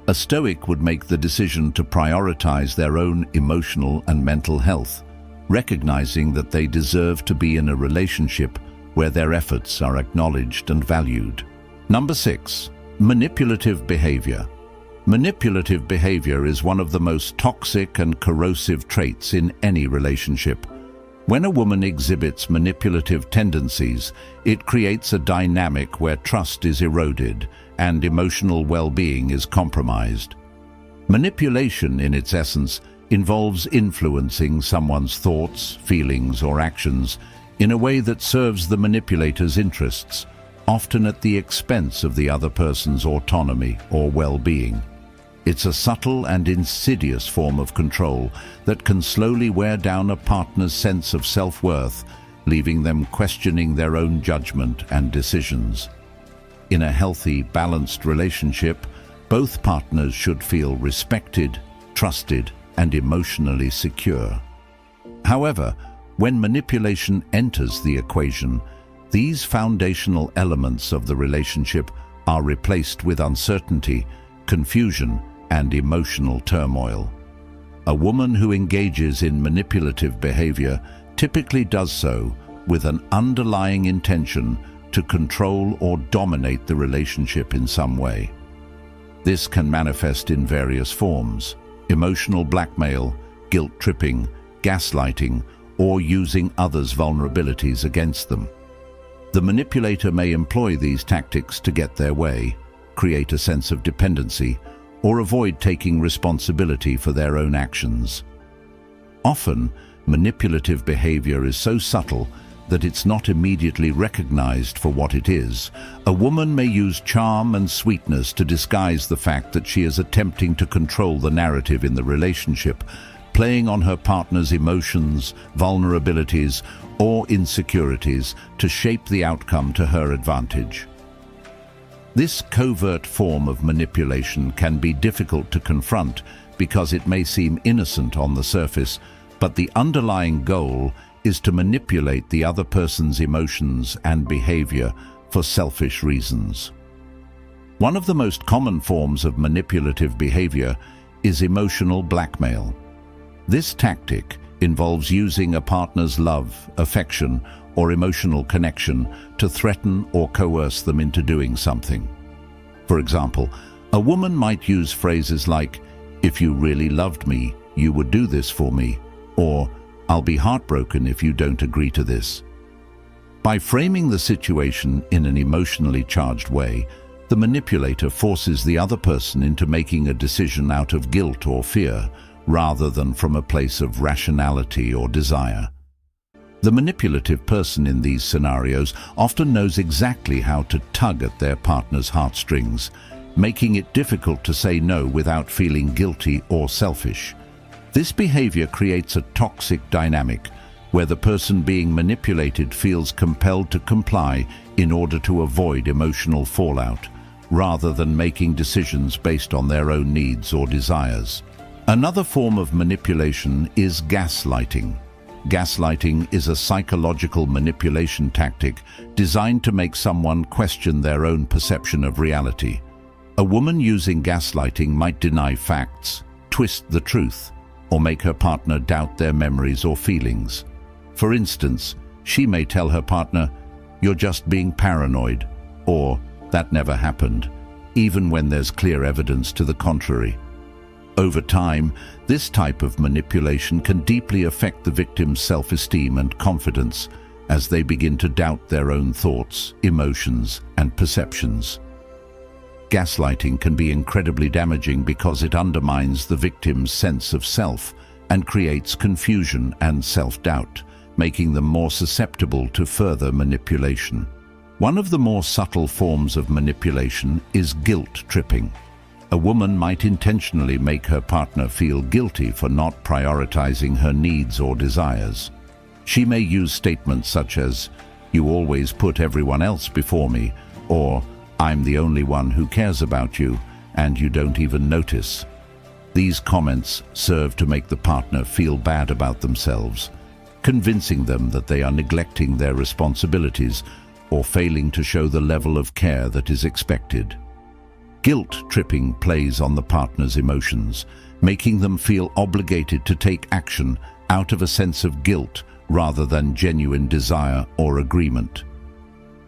a Stoic would make the decision to prioritize their own emotional and mental health, recognizing that they deserve to be in a relationship where their efforts are acknowledged and valued. Number 6. Manipulative behavior. Manipulative behavior is one of the most toxic and corrosive traits in any relationship. When a woman exhibits manipulative tendencies, it creates a dynamic where trust is eroded and emotional well-being is compromised. Manipulation, in its essence, involves influencing someone's thoughts, feelings, or actions in a way that serves the manipulator's interests, often at the expense of the other person's autonomy or well-being. It's a subtle and insidious form of control that can slowly wear down a partner's sense of self-worth, leaving them questioning their own judgment and decisions. In a healthy, balanced relationship, both partners should feel respected, trusted, and emotionally secure. However, when manipulation enters the equation, these foundational elements of the relationship are replaced with uncertainty, confusion, and emotional turmoil. A woman who engages in manipulative behavior typically does so with an underlying intention to control or dominate the relationship in some way. This can manifest in various forms: emotional blackmail, guilt-tripping, gaslighting, or using others' vulnerabilities against them. The manipulator may employ these tactics to get their way, create a sense of dependency, or avoid taking responsibility for their own actions. Often, manipulative behavior is so subtle that it's not immediately recognized for what it is. A woman may use charm and sweetness to disguise the fact that she is attempting to control the narrative in the relationship, playing on her partner's emotions, vulnerabilities, or insecurities to shape the outcome to her advantage. This covert form of manipulation can be difficult to confront because it may seem innocent on the surface, but the underlying goal is to manipulate the other person's emotions and behavior for selfish reasons. One of the most common forms of manipulative behavior is emotional blackmail. This tactic involves using a partner's love, affection, or emotional connection to threaten or coerce them into doing something. For example, a woman might use phrases like, "If you really loved me, you would do this for me," or "I'll be heartbroken if you don't agree to this." By framing the situation in an emotionally charged way, the manipulator forces the other person into making a decision out of guilt or fear, rather than from a place of rationality or desire. The manipulative person in these scenarios often knows exactly how to tug at their partner's heartstrings, making it difficult to say no without feeling guilty or selfish. This behavior creates a toxic dynamic where the person being manipulated feels compelled to comply in order to avoid emotional fallout, rather than making decisions based on their own needs or desires. Another form of manipulation is gaslighting. Gaslighting is a psychological manipulation tactic designed to make someone question their own perception of reality. A woman using gaslighting might deny facts, twist the truth, or make her partner doubt their memories or feelings. For instance, she may tell her partner, "You're just being paranoid," or "That never happened," even when there's clear evidence to the contrary. Over time, this type of manipulation can deeply affect the victim's self-esteem and confidence as they begin to doubt their own thoughts, emotions, and perceptions. Gaslighting can be incredibly damaging because it undermines the victim's sense of self and creates confusion and self-doubt, making them more susceptible to further manipulation. One of the more subtle forms of manipulation is guilt tripping. A woman might intentionally make her partner feel guilty for not prioritizing her needs or desires. She may use statements such as, "You always put everyone else before me," or "I'm the only one who cares about you, and you don't even notice." These comments serve to make the partner feel bad about themselves, convincing them that they are neglecting their responsibilities or failing to show the level of care that is expected. Guilt tripping plays on the partner's emotions, making them feel obligated to take action out of a sense of guilt rather than genuine desire or agreement.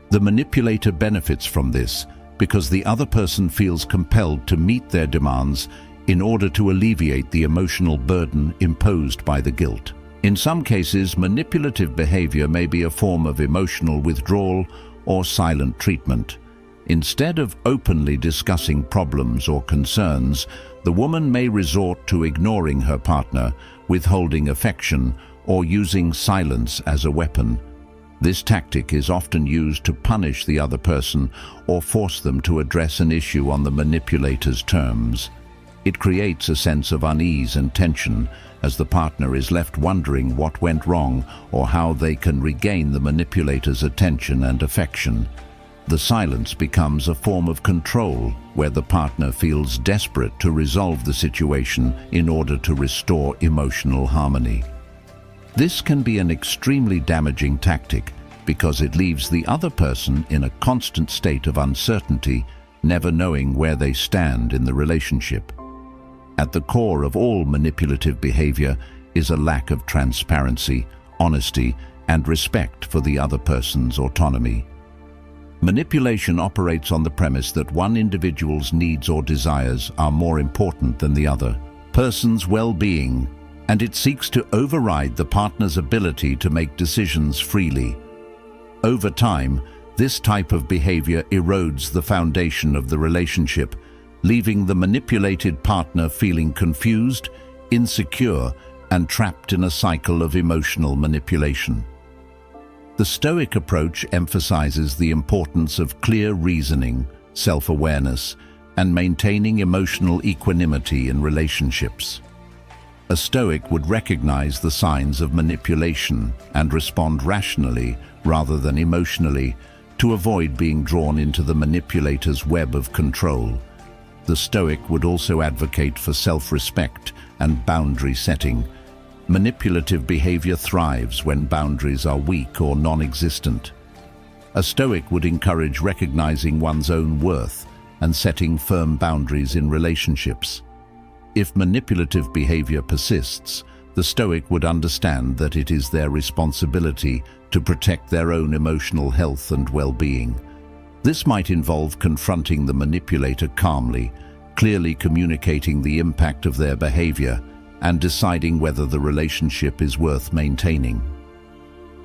The manipulator benefits from this because the other person feels compelled to meet their demands in order to alleviate the emotional burden imposed by the guilt. In some cases, manipulative behavior may be a form of emotional withdrawal or silent treatment. Instead of openly discussing problems or concerns, the woman may resort to ignoring her partner, withholding affection, or using silence as a weapon. This tactic is often used to punish the other person or force them to address an issue on the manipulator's terms. It creates a sense of unease and tension as the partner is left wondering what went wrong or how they can regain the manipulator's attention and affection. The silence becomes a form of control where the partner feels desperate to resolve the situation in order to restore emotional harmony. This can be an extremely damaging tactic because it leaves the other person in a constant state of uncertainty, never knowing where they stand in the relationship. At the core of all manipulative behavior is a lack of transparency, honesty, and respect for the other person's autonomy. Manipulation operates on the premise that one individual's needs or desires are more important than the other person's well-being, and it seeks to override the partner's ability to make decisions freely. Over time, this type of behavior erodes the foundation of the relationship, leaving the manipulated partner feeling confused, insecure, and trapped in a cycle of emotional manipulation. The Stoic approach emphasizes the importance of clear reasoning, self-awareness, and maintaining emotional equanimity in relationships. A Stoic would recognize the signs of manipulation and respond rationally rather than emotionally to avoid being drawn into the manipulator's web of control. The Stoic would also advocate for self-respect and boundary setting. Manipulative behavior thrives when boundaries are weak or non-existent. A Stoic would encourage recognizing one's own worth and setting firm boundaries in relationships. If manipulative behavior persists, the Stoic would understand that it is their responsibility to protect their own emotional health and well-being. This might involve confronting the manipulator calmly, clearly communicating the impact of their behavior, and deciding whether the relationship is worth maintaining.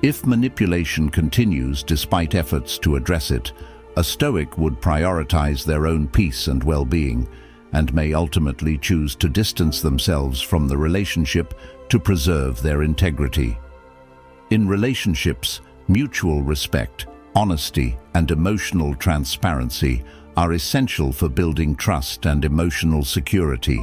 If manipulation continues despite efforts to address it, a Stoic would prioritize their own peace and well-being, and may ultimately choose to distance themselves from the relationship to preserve their integrity. In relationships, mutual respect, honesty, and emotional transparency are essential for building trust and emotional security.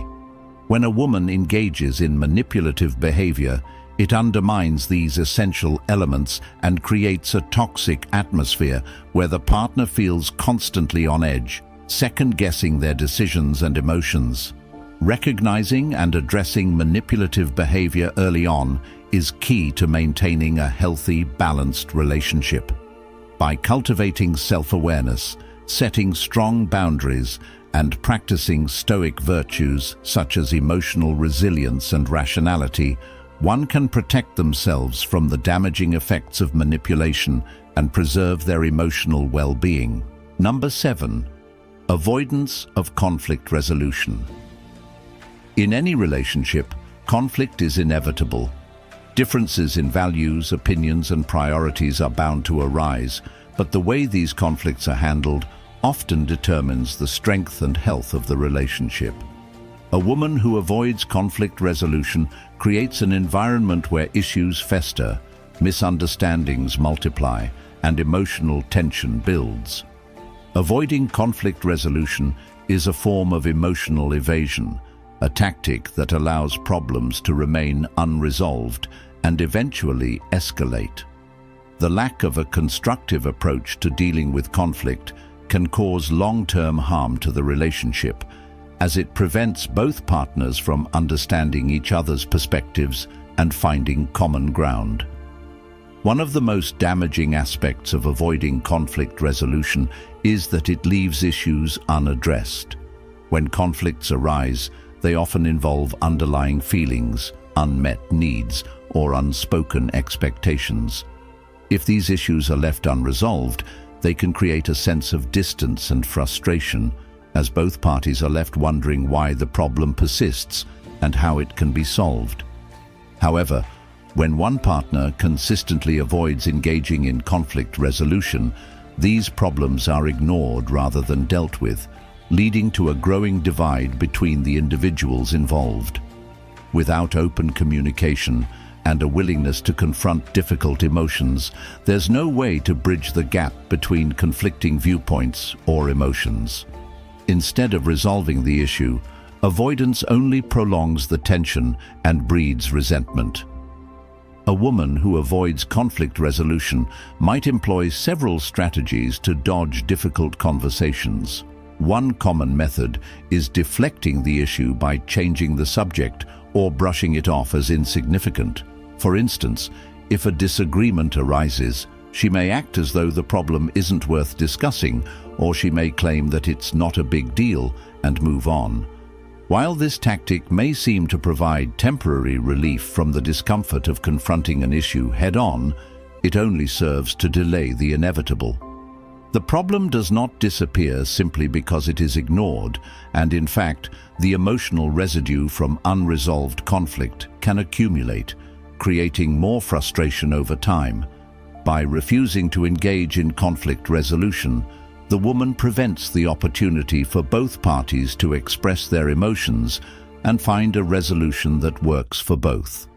When a woman engages in manipulative behavior, it undermines these essential elements and creates a toxic atmosphere where the partner feels constantly on edge, second-guessing their decisions and emotions. Recognizing and addressing manipulative behavior early on is key to maintaining a healthy, balanced relationship. By cultivating self-awareness, setting strong boundaries, and practicing Stoic virtues such as emotional resilience and rationality, one can protect themselves from the damaging effects of manipulation and preserve their emotional well-being. Number 7. Avoidance of conflict resolution. In any relationship, conflict is inevitable. Differences in values, opinions, and priorities are bound to arise, but the way these conflicts are handled often determines the strength and health of the relationship. A woman who avoids conflict resolution creates an environment where issues fester, misunderstandings multiply, and emotional tension builds. Avoiding conflict resolution is a form of emotional evasion, a tactic that allows problems to remain unresolved and eventually escalate. The lack of a constructive approach to dealing with conflict can cause long-term harm to the relationship, as it prevents both partners from understanding each other's perspectives and finding common ground. One of the most damaging aspects of avoiding conflict resolution is that it leaves issues unaddressed. When conflicts arise, they often involve underlying feelings, unmet needs, or unspoken expectations. If these issues are left unresolved, they can create a sense of distance and frustration, as both parties are left wondering why the problem persists and how it can be solved. However, when one partner consistently avoids engaging in conflict resolution, these problems are ignored rather than dealt with, leading to a growing divide between the individuals involved. Without open communication and a willingness to confront difficult emotions, there's no way to bridge the gap between conflicting viewpoints or emotions. Instead of resolving the issue, avoidance only prolongs the tension and breeds resentment. A woman who avoids conflict resolution might employ several strategies to dodge difficult conversations. One common method is deflecting the issue by changing the subject or brushing it off as insignificant. For instance, if a disagreement arises, she may act as though the problem isn't worth discussing, or she may claim that it's not a big deal and move on. While this tactic may seem to provide temporary relief from the discomfort of confronting an issue head-on, it only serves to delay the inevitable. The problem does not disappear simply because it is ignored, and in fact, the emotional residue from unresolved conflict can accumulate, creating more frustration over time. By refusing to engage in conflict resolution, the woman prevents the opportunity for both parties to express their emotions and find a resolution that works for both.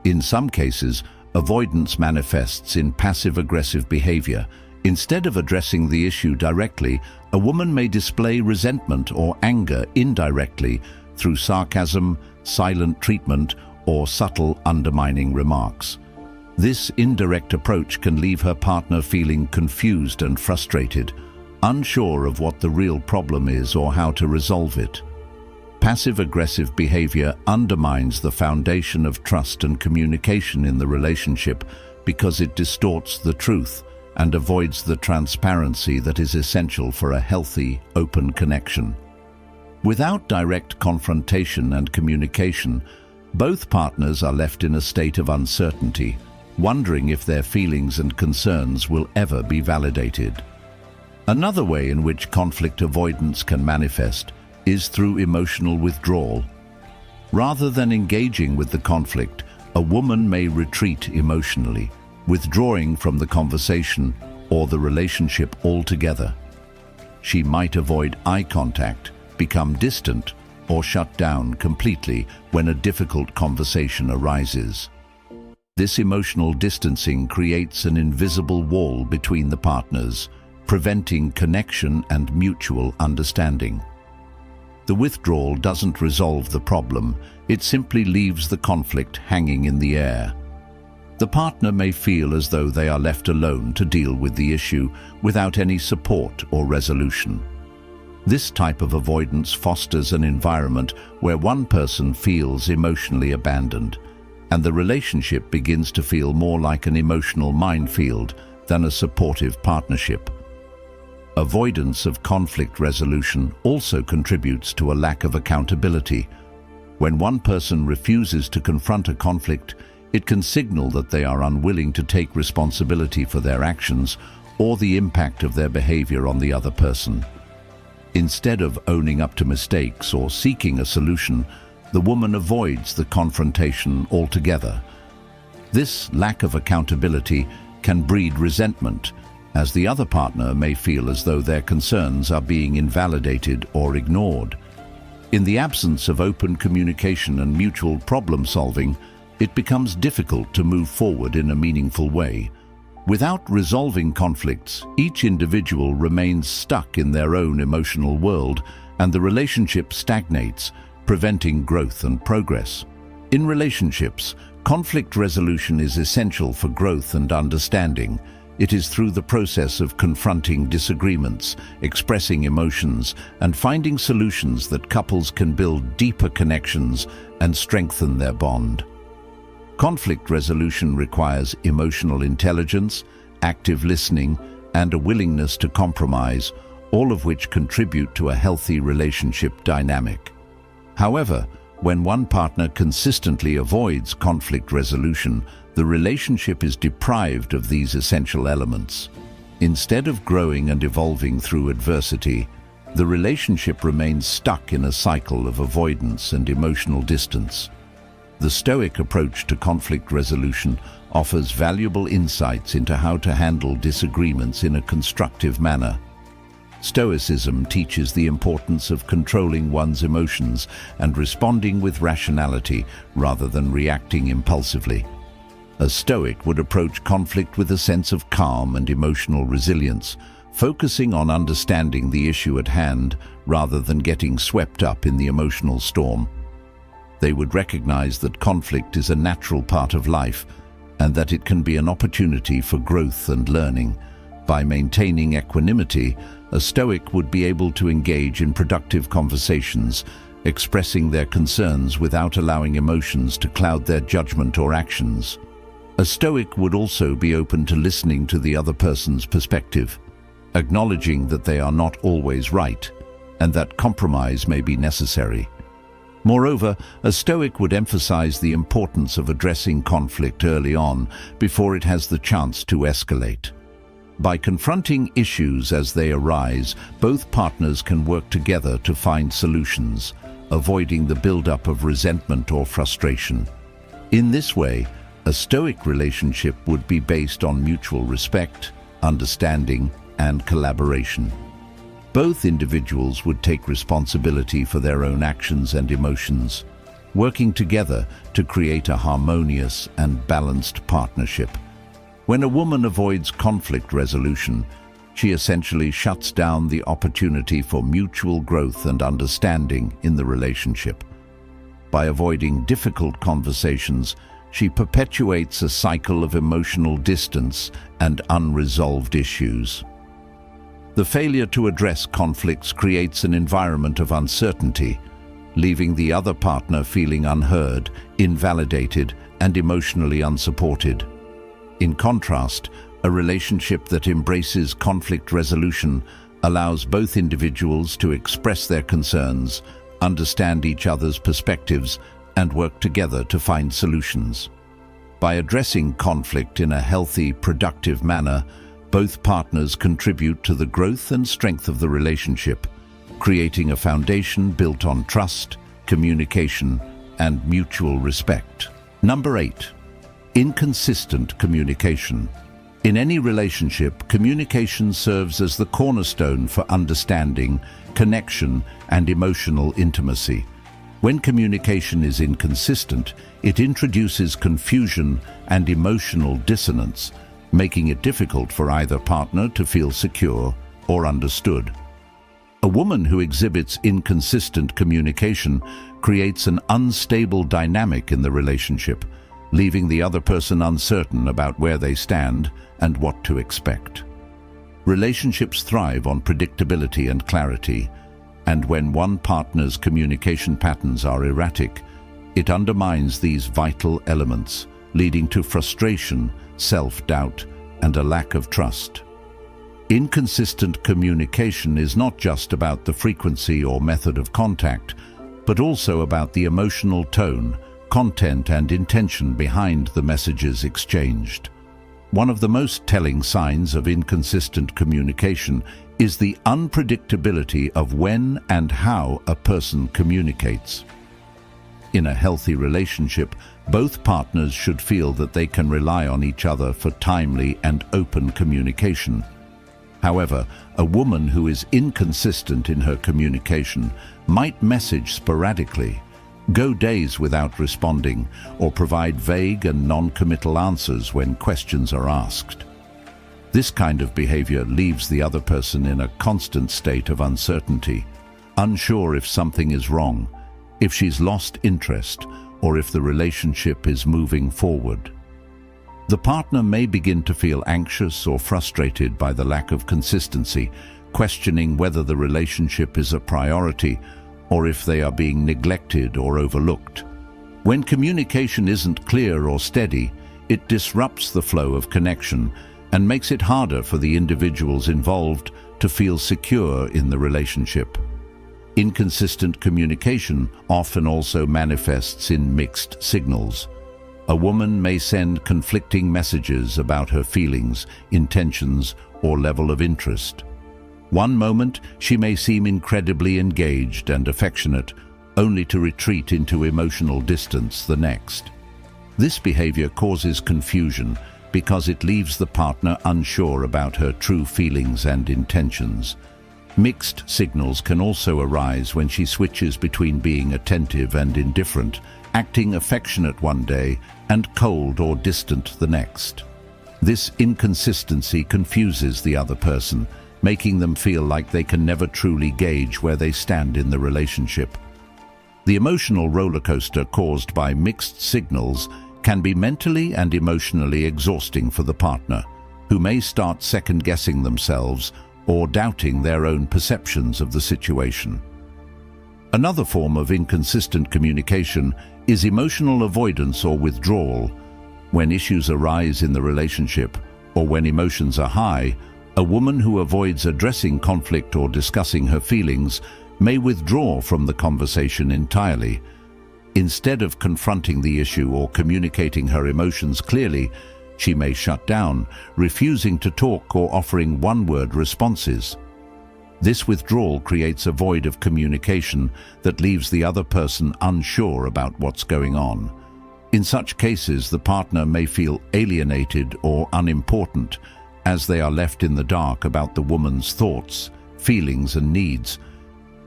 In some cases, avoidance manifests in passive-aggressive behavior. Instead of addressing the issue directly, a woman may display resentment or anger indirectly through sarcasm, silent treatment, or subtle undermining remarks. This indirect approach can leave her partner feeling confused and frustrated, unsure of what the real problem is or how to resolve it. Passive-aggressive behavior undermines the foundation of trust and communication in the relationship because it distorts the truth and avoids the transparency that is essential for a healthy, open connection. Without direct confrontation and communication, both partners are left in a state of uncertainty, wondering if their feelings and concerns will ever be validated. Another way in which conflict avoidance can manifest is through emotional withdrawal. Rather than engaging with the conflict, a woman may retreat emotionally, withdrawing from the conversation or the relationship altogether. She might avoid eye contact, become distant, or shut down completely when a difficult conversation arises. This emotional distancing creates an invisible wall between the partners, preventing connection and mutual understanding. The withdrawal doesn't resolve the problem, it simply leaves the conflict hanging in the air. The partner may feel as though they are left alone to deal with the issue without any support or resolution. This type of avoidance fosters an environment where one person feels emotionally abandoned, and the relationship begins to feel more like an emotional minefield than a supportive partnership. Avoidance of conflict resolution also contributes to a lack of accountability. When one person refuses to confront a conflict, it can signal that they are unwilling to take responsibility for their actions or the impact of their behavior on the other person. Instead of owning up to mistakes or seeking a solution, the woman avoids the confrontation altogether. This lack of accountability can breed resentment, as the other partner may feel as though their concerns are being invalidated or ignored. In the absence of open communication and mutual problem-solving, it becomes difficult to move forward in a meaningful way. Without resolving conflicts, each individual remains stuck in their own emotional world, and the relationship stagnates, preventing growth and progress. In relationships, conflict resolution is essential for growth and understanding. It is through the process of confronting disagreements, expressing emotions, and finding solutions that couples can build deeper connections and strengthen their bond. Conflict resolution requires emotional intelligence, active listening, and a willingness to compromise, all of which contribute to a healthy relationship dynamic. However, when one partner consistently avoids conflict resolution, the relationship is deprived of these essential elements. Instead of growing and evolving through adversity, the relationship remains stuck in a cycle of avoidance and emotional distance. The Stoic approach to conflict resolution offers valuable insights into how to handle disagreements in a constructive manner. Stoicism teaches the importance of controlling one's emotions and responding with rationality rather than reacting impulsively. A Stoic would approach conflict with a sense of calm and emotional resilience, focusing on understanding the issue at hand rather than getting swept up in the emotional storm. They would recognize that conflict is a natural part of life and that it can be an opportunity for growth and learning. By maintaining equanimity, a Stoic would be able to engage in productive conversations, expressing their concerns without allowing emotions to cloud their judgment or actions. A Stoic would also be open to listening to the other person's perspective, acknowledging that they are not always right and that compromise may be necessary. Moreover, a Stoic would emphasize the importance of addressing conflict early on before it has the chance to escalate. By confronting issues as they arise, both partners can work together to find solutions, avoiding the buildup of resentment or frustration. In this way, a Stoic relationship would be based on mutual respect, understanding, and collaboration. Both individuals would take responsibility for their own actions and emotions, working together to create a harmonious and balanced partnership. When a woman avoids conflict resolution, she essentially shuts down the opportunity for mutual growth and understanding in the relationship. By avoiding difficult conversations, she perpetuates a cycle of emotional distance and unresolved issues. The failure to address conflicts creates an environment of uncertainty, leaving the other partner feeling unheard, invalidated, and emotionally unsupported. In contrast, a relationship that embraces conflict resolution allows both individuals to express their concerns, understand each other's perspectives, and work together to find solutions. By addressing conflict in a healthy, productive manner, both partners contribute to the growth and strength of the relationship, creating a foundation built on trust, communication, and mutual respect. Number 8. Inconsistent communication. In any relationship, communication serves as the cornerstone for understanding, connection, and emotional intimacy. When communication is inconsistent, it introduces confusion and emotional dissonance, making it difficult for either partner to feel secure or understood. A woman who exhibits inconsistent communication creates an unstable dynamic in the relationship, leaving the other person uncertain about where they stand and what to expect. Relationships thrive on predictability and clarity, And when one partner's communication patterns are erratic, it undermines these vital elements, leading to frustration, self-doubt, and a lack of trust. Inconsistent communication is not just about the frequency or method of contact, but also about the emotional tone, content, and intention behind the messages exchanged. One of the most telling signs of inconsistent communication is the unpredictability of when and how a person communicates. In a healthy relationship, both partners should feel that they can rely on each other for timely and open communication. However, a woman who is inconsistent in her communication might message sporadically, go days without responding, or provide vague and non-committal answers when questions are asked. This kind of behavior leaves the other person in a constant state of uncertainty, unsure if something is wrong, if she's lost interest, or if the relationship is moving forward. The partner may begin to feel anxious or frustrated by the lack of consistency, questioning whether the relationship is a priority or if they are being neglected or overlooked. When communication isn't clear or steady, it disrupts the flow of connection and makes it harder for the individuals involved to feel secure in the relationship. Inconsistent communication often also manifests in mixed signals. A woman may send conflicting messages about her feelings, intentions, or level of interest. One moment, she may seem incredibly engaged and affectionate, only to retreat into emotional distance the next. This behavior causes confusion because it leaves the partner unsure about her true feelings and intentions. Mixed signals can also arise when she switches between being attentive and indifferent, acting affectionate one day and cold or distant the next. This inconsistency confuses the other person, making them feel like they can never truly gauge where they stand in the relationship. The emotional roller coaster caused by mixed signals can be mentally and emotionally exhausting for the partner, who may start second-guessing themselves or doubting their own perceptions of the situation. Another form of inconsistent communication is emotional avoidance or withdrawal. When issues arise in the relationship, or when emotions are high, a woman who avoids addressing conflict or discussing her feelings may withdraw from the conversation entirely. Instead of confronting the issue or communicating her emotions clearly, she may shut down, refusing to talk or offering one-word responses. This withdrawal creates a void of communication that leaves the other person unsure about what's going on. In such cases, the partner may feel alienated or unimportant, as they are left in the dark about the woman's thoughts, feelings, and needs.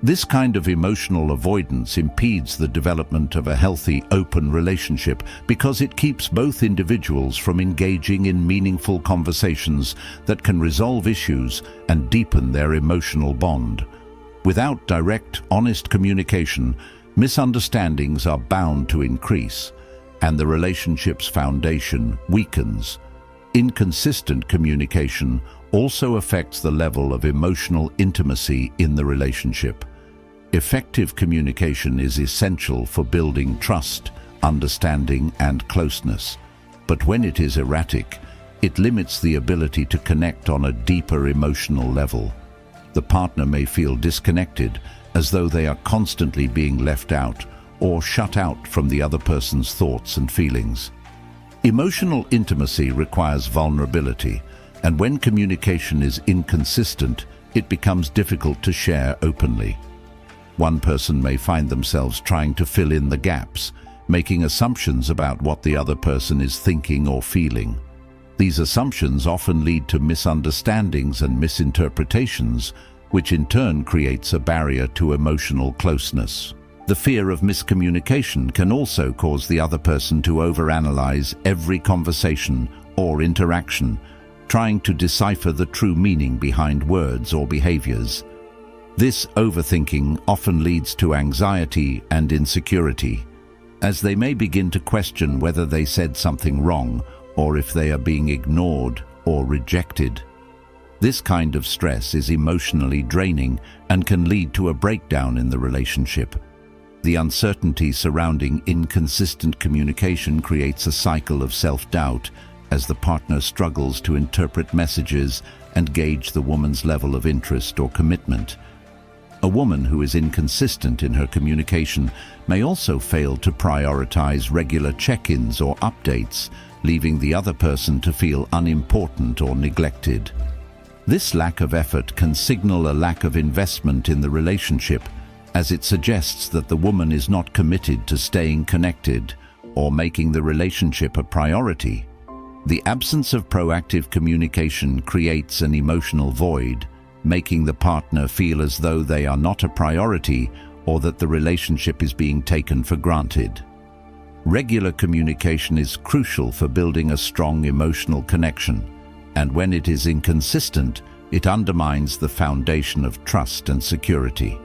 This kind of emotional avoidance impedes the development of a healthy, open relationship because it keeps both individuals from engaging in meaningful conversations that can resolve issues and deepen their emotional bond. Without direct, honest communication, misunderstandings are bound to increase, and the relationship's foundation weakens. Inconsistent communication also affects the level of emotional intimacy in the relationship. Effective communication is essential for building trust, understanding, and closeness. But when it is erratic, it limits the ability to connect on a deeper emotional level. The partner may feel disconnected, as though they are constantly being left out or shut out from the other person's thoughts and feelings. Emotional intimacy requires vulnerability, and when communication is inconsistent, it becomes difficult to share openly. One person may find themselves trying to fill in the gaps, making assumptions about what the other person is thinking or feeling. These assumptions often lead to misunderstandings and misinterpretations, which in turn creates a barrier to emotional closeness. The fear of miscommunication can also cause the other person to overanalyze every conversation or interaction, trying to decipher the true meaning behind words or behaviors. This overthinking often leads to anxiety and insecurity, as they may begin to question whether they said something wrong or if they are being ignored or rejected. This kind of stress is emotionally draining and can lead to a breakdown in the relationship. The uncertainty surrounding inconsistent communication creates a cycle of self-doubt as the partner struggles to interpret messages and gauge the woman's level of interest or commitment. A woman who is inconsistent in her communication may also fail to prioritize regular check-ins or updates, leaving the other person to feel unimportant or neglected. This lack of effort can signal a lack of investment in the relationship, as it suggests that the woman is not committed to staying connected or making the relationship a priority. The absence of proactive communication creates an emotional void, making the partner feel as though they are not a priority or that the relationship is being taken for granted. Regular communication is crucial for building a strong emotional connection, and when it is inconsistent, it undermines the foundation of trust and security.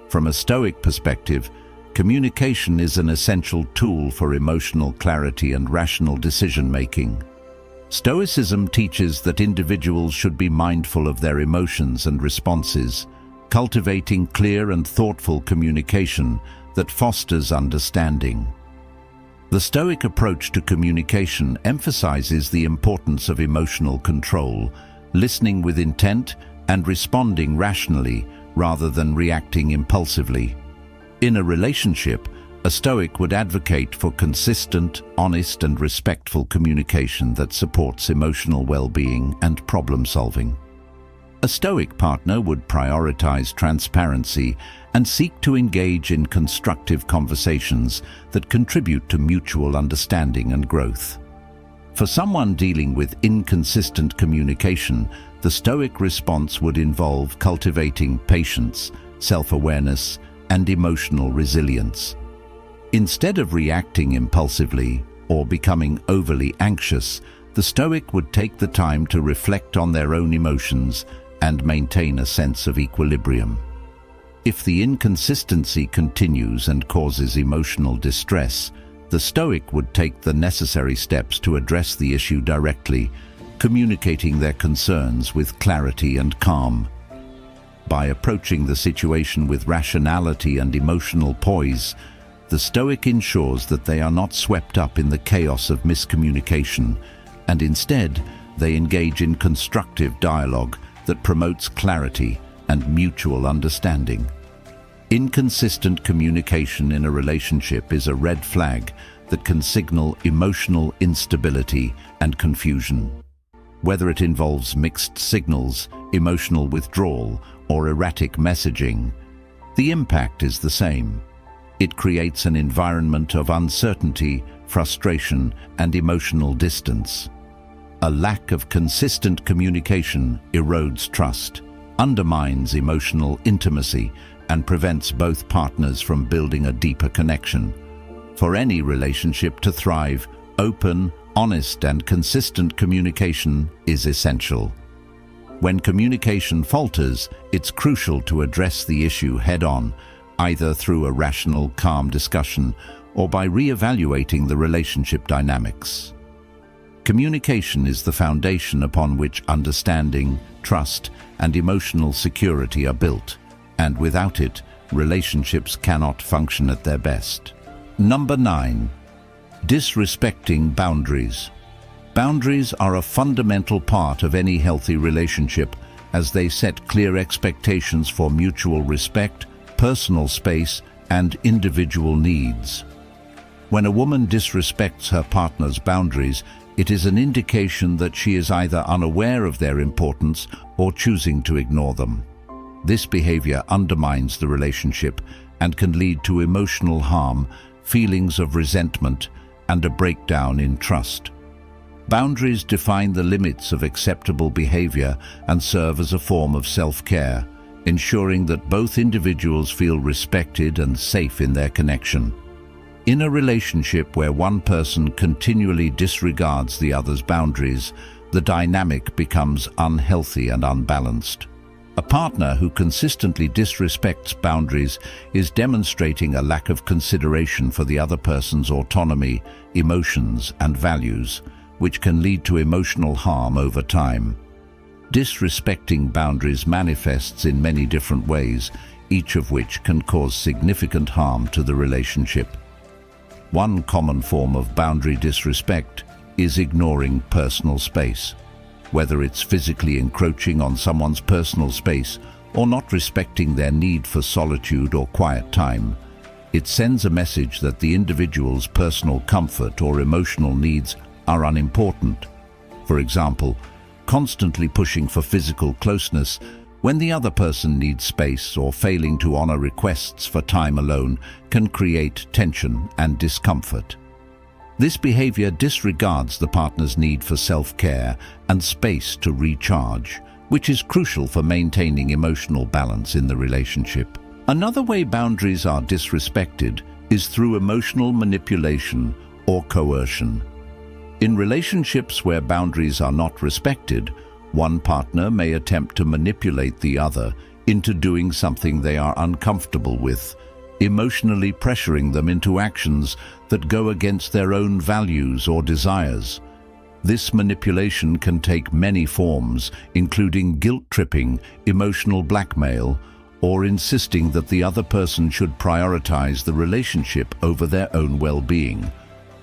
From a Stoic perspective, communication is an essential tool for emotional clarity and rational decision-making. Stoicism teaches that individuals should be mindful of their emotions and responses, cultivating clear and thoughtful communication that fosters understanding. The Stoic approach to communication emphasizes the importance of emotional control, listening with intent and responding rationally rather than reacting impulsively. In a relationship, a Stoic would advocate for consistent, honest, and respectful communication that supports emotional well-being and problem-solving. A Stoic partner would prioritize transparency and seek to engage in constructive conversations that contribute to mutual understanding and growth. For someone dealing with inconsistent communication, the Stoic response would involve cultivating patience, self-awareness, and emotional resilience. Instead of reacting impulsively or becoming overly anxious, the Stoic would take the time to reflect on their own emotions and maintain a sense of equilibrium. If the inconsistency continues and causes emotional distress, the Stoic would take the necessary steps to address the issue directly, communicating their concerns with clarity and calm. By approaching the situation with rationality and emotional poise, the Stoic ensures that they are not swept up in the chaos of miscommunication, and instead they engage in constructive dialogue that promotes clarity and mutual understanding. Inconsistent communication in a relationship is a red flag that can signal emotional instability and confusion. Whether it involves mixed signals, emotional withdrawal, or erratic messaging, the impact is the same. It creates an environment of uncertainty, frustration, and emotional distance. A lack of consistent communication erodes trust, undermines emotional intimacy, and prevents both partners from building a deeper connection. For any relationship to thrive, open, honest, and consistent communication is essential. When communication falters, it's crucial to address the issue head-on, either through a rational, calm discussion or by re-evaluating the relationship dynamics. Communication is the foundation upon which understanding, trust, and emotional security are built, and without it, relationships cannot function at their best. Number 9. Disrespecting boundaries. Boundaries are a fundamental part of any healthy relationship, as they set clear expectations for mutual respect, personal space, and individual needs. When a woman disrespects her partner's boundaries, it is an indication that she is either unaware of their importance or choosing to ignore them. This behavior undermines the relationship and can lead to emotional harm, feelings of resentment, and a breakdown in trust. Boundaries define the limits of acceptable behavior and serve as a form of self-care, ensuring that both individuals feel respected and safe in their connection. In a relationship where one person continually disregards the other's boundaries, the dynamic becomes unhealthy and unbalanced. A partner who consistently disrespects boundaries is demonstrating a lack of consideration for the other person's autonomy, emotions, and values, which can lead to emotional harm over time. Disrespecting boundaries manifests in many different ways, each of which can cause significant harm to the relationship. One common form of boundary disrespect is ignoring personal space. Whether it's physically encroaching on someone's personal space or not respecting their need for solitude or quiet time, it sends a message that the individual's personal comfort or emotional needs are unimportant. For example, constantly pushing for physical closeness when the other person needs space or failing to honor requests for time alone can create tension and discomfort. This behavior disregards the partner's need for self-care and space to recharge, which is crucial for maintaining emotional balance in the relationship. Another way boundaries are disrespected is through emotional manipulation or coercion. In relationships where boundaries are not respected, one partner may attempt to manipulate the other into doing something they are uncomfortable with, emotionally pressuring them into actions that go against their own values or desires. This manipulation can take many forms, including guilt-tripping, emotional blackmail, or insisting that the other person should prioritize the relationship over their own well-being.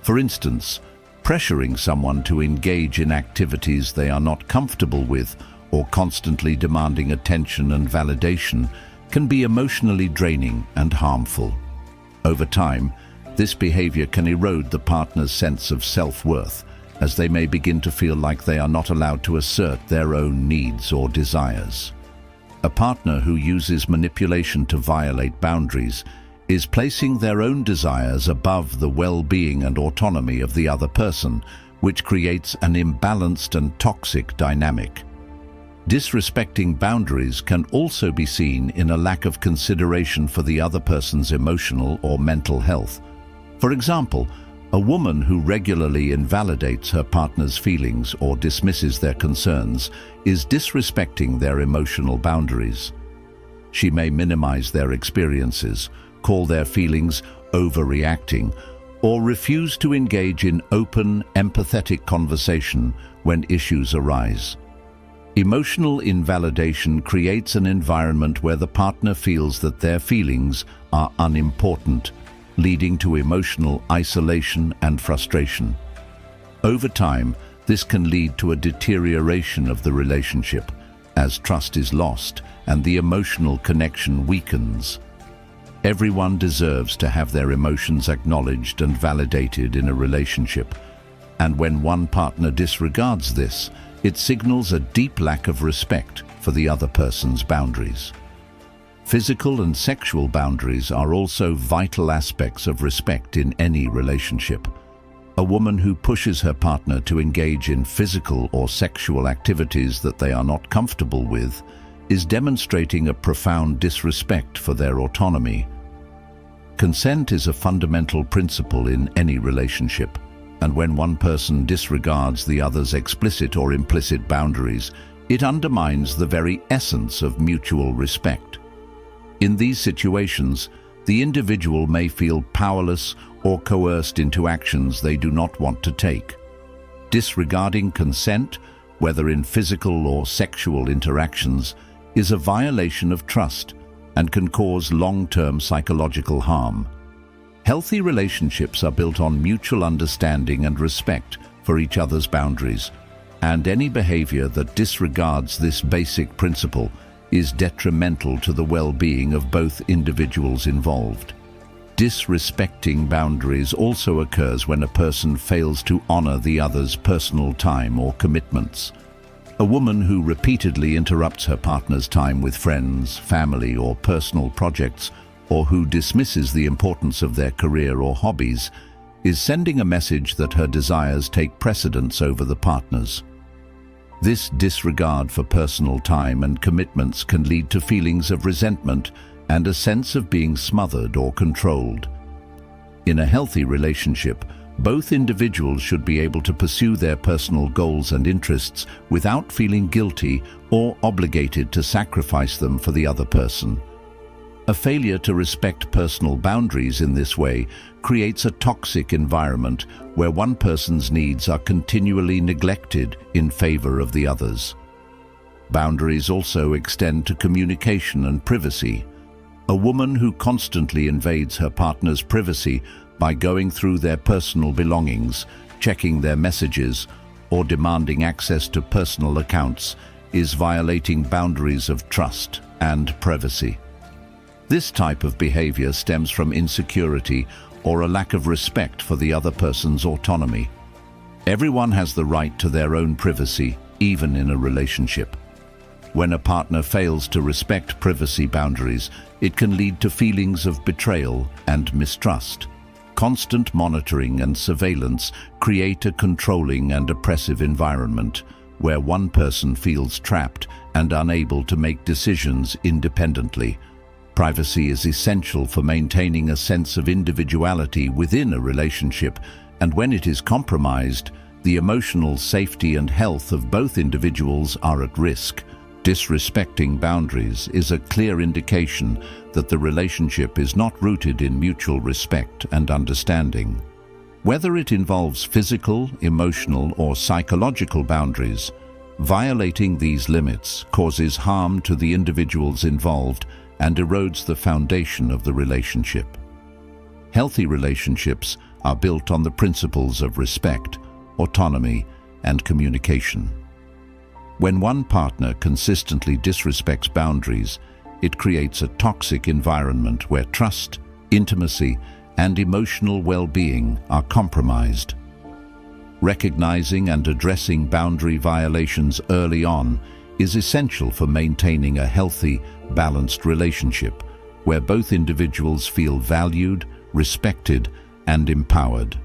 For instance, pressuring someone to engage in activities they are not comfortable with or constantly demanding attention and validation can be emotionally draining and harmful. Over time, this behavior can erode the partner's sense of self-worth, as they may begin to feel like they are not allowed to assert their own needs or desires. A partner who uses manipulation to violate boundaries is placing their own desires above the well-being and autonomy of the other person, which creates an imbalanced and toxic dynamic. Disrespecting boundaries can also be seen in a lack of consideration for the other person's emotional or mental health. For example, a woman who regularly invalidates her partner's feelings or dismisses their concerns is disrespecting their emotional boundaries. She may minimize their experiences, call their feelings overreacting, or refuse to engage in open, empathetic conversation when issues arise. Emotional invalidation creates an environment where the partner feels that their feelings are unimportant, leading to emotional isolation and frustration. Over time, this can lead to a deterioration of the relationship, as trust is lost and the emotional connection weakens. Everyone deserves to have their emotions acknowledged and validated in a relationship, and when one partner disregards this, it signals a deep lack of respect for the other person's boundaries. Physical and sexual boundaries are also vital aspects of respect in any relationship. A woman who pushes her partner to engage in physical or sexual activities that they are not comfortable with is demonstrating a profound disrespect for their autonomy. Consent is a fundamental principle in any relationship, and when one person disregards the other's explicit or implicit boundaries, it undermines the very essence of mutual respect. In these situations, the individual may feel powerless or coerced into actions they do not want to take. Disregarding consent, whether in physical or sexual interactions, is a violation of trust and can cause long-term psychological harm. Healthy relationships are built on mutual understanding and respect for each other's boundaries, and any behavior that disregards this basic principle is detrimental to the well-being of both individuals involved. Disrespecting boundaries also occurs when a person fails to honor the other's personal time or commitments. A woman who repeatedly interrupts her partner's time with friends, family, or personal projects, or who dismisses the importance of their career or hobbies, is sending a message that her desires take precedence over the partner's. This disregard for personal time and commitments can lead to feelings of resentment and a sense of being smothered or controlled. In a healthy relationship, both individuals should be able to pursue their personal goals and interests without feeling guilty or obligated to sacrifice them for the other person. A failure to respect personal boundaries in this way creates a toxic environment where one person's needs are continually neglected in favor of the others. Boundaries also extend to communication and privacy. A woman who constantly invades her partner's privacy by going through their personal belongings, checking their messages, or demanding access to personal accounts is violating boundaries of trust and privacy. This type of behavior stems from insecurity or a lack of respect for the other person's autonomy. Everyone has the right to their own privacy, even in a relationship. When a partner fails to respect privacy boundaries, it can lead to feelings of betrayal and mistrust. Constant monitoring and surveillance create a controlling and oppressive environment where one person feels trapped and unable to make decisions independently. Privacy is essential for maintaining a sense of individuality within a relationship, and when it is compromised, the emotional safety and health of both individuals are at risk. Disrespecting boundaries is a clear indication that the relationship is not rooted in mutual respect and understanding. Whether it involves physical, emotional, or psychological boundaries, violating these limits causes harm to the individuals involved and erodes the foundation of the relationship. Healthy relationships are built on the principles of respect, autonomy, and communication. When one partner consistently disrespects boundaries, it creates a toxic environment where trust, intimacy, and emotional well-being are compromised. Recognizing and addressing boundary violations early on is essential for maintaining a healthy, balanced relationship where both individuals feel valued, respected, and empowered.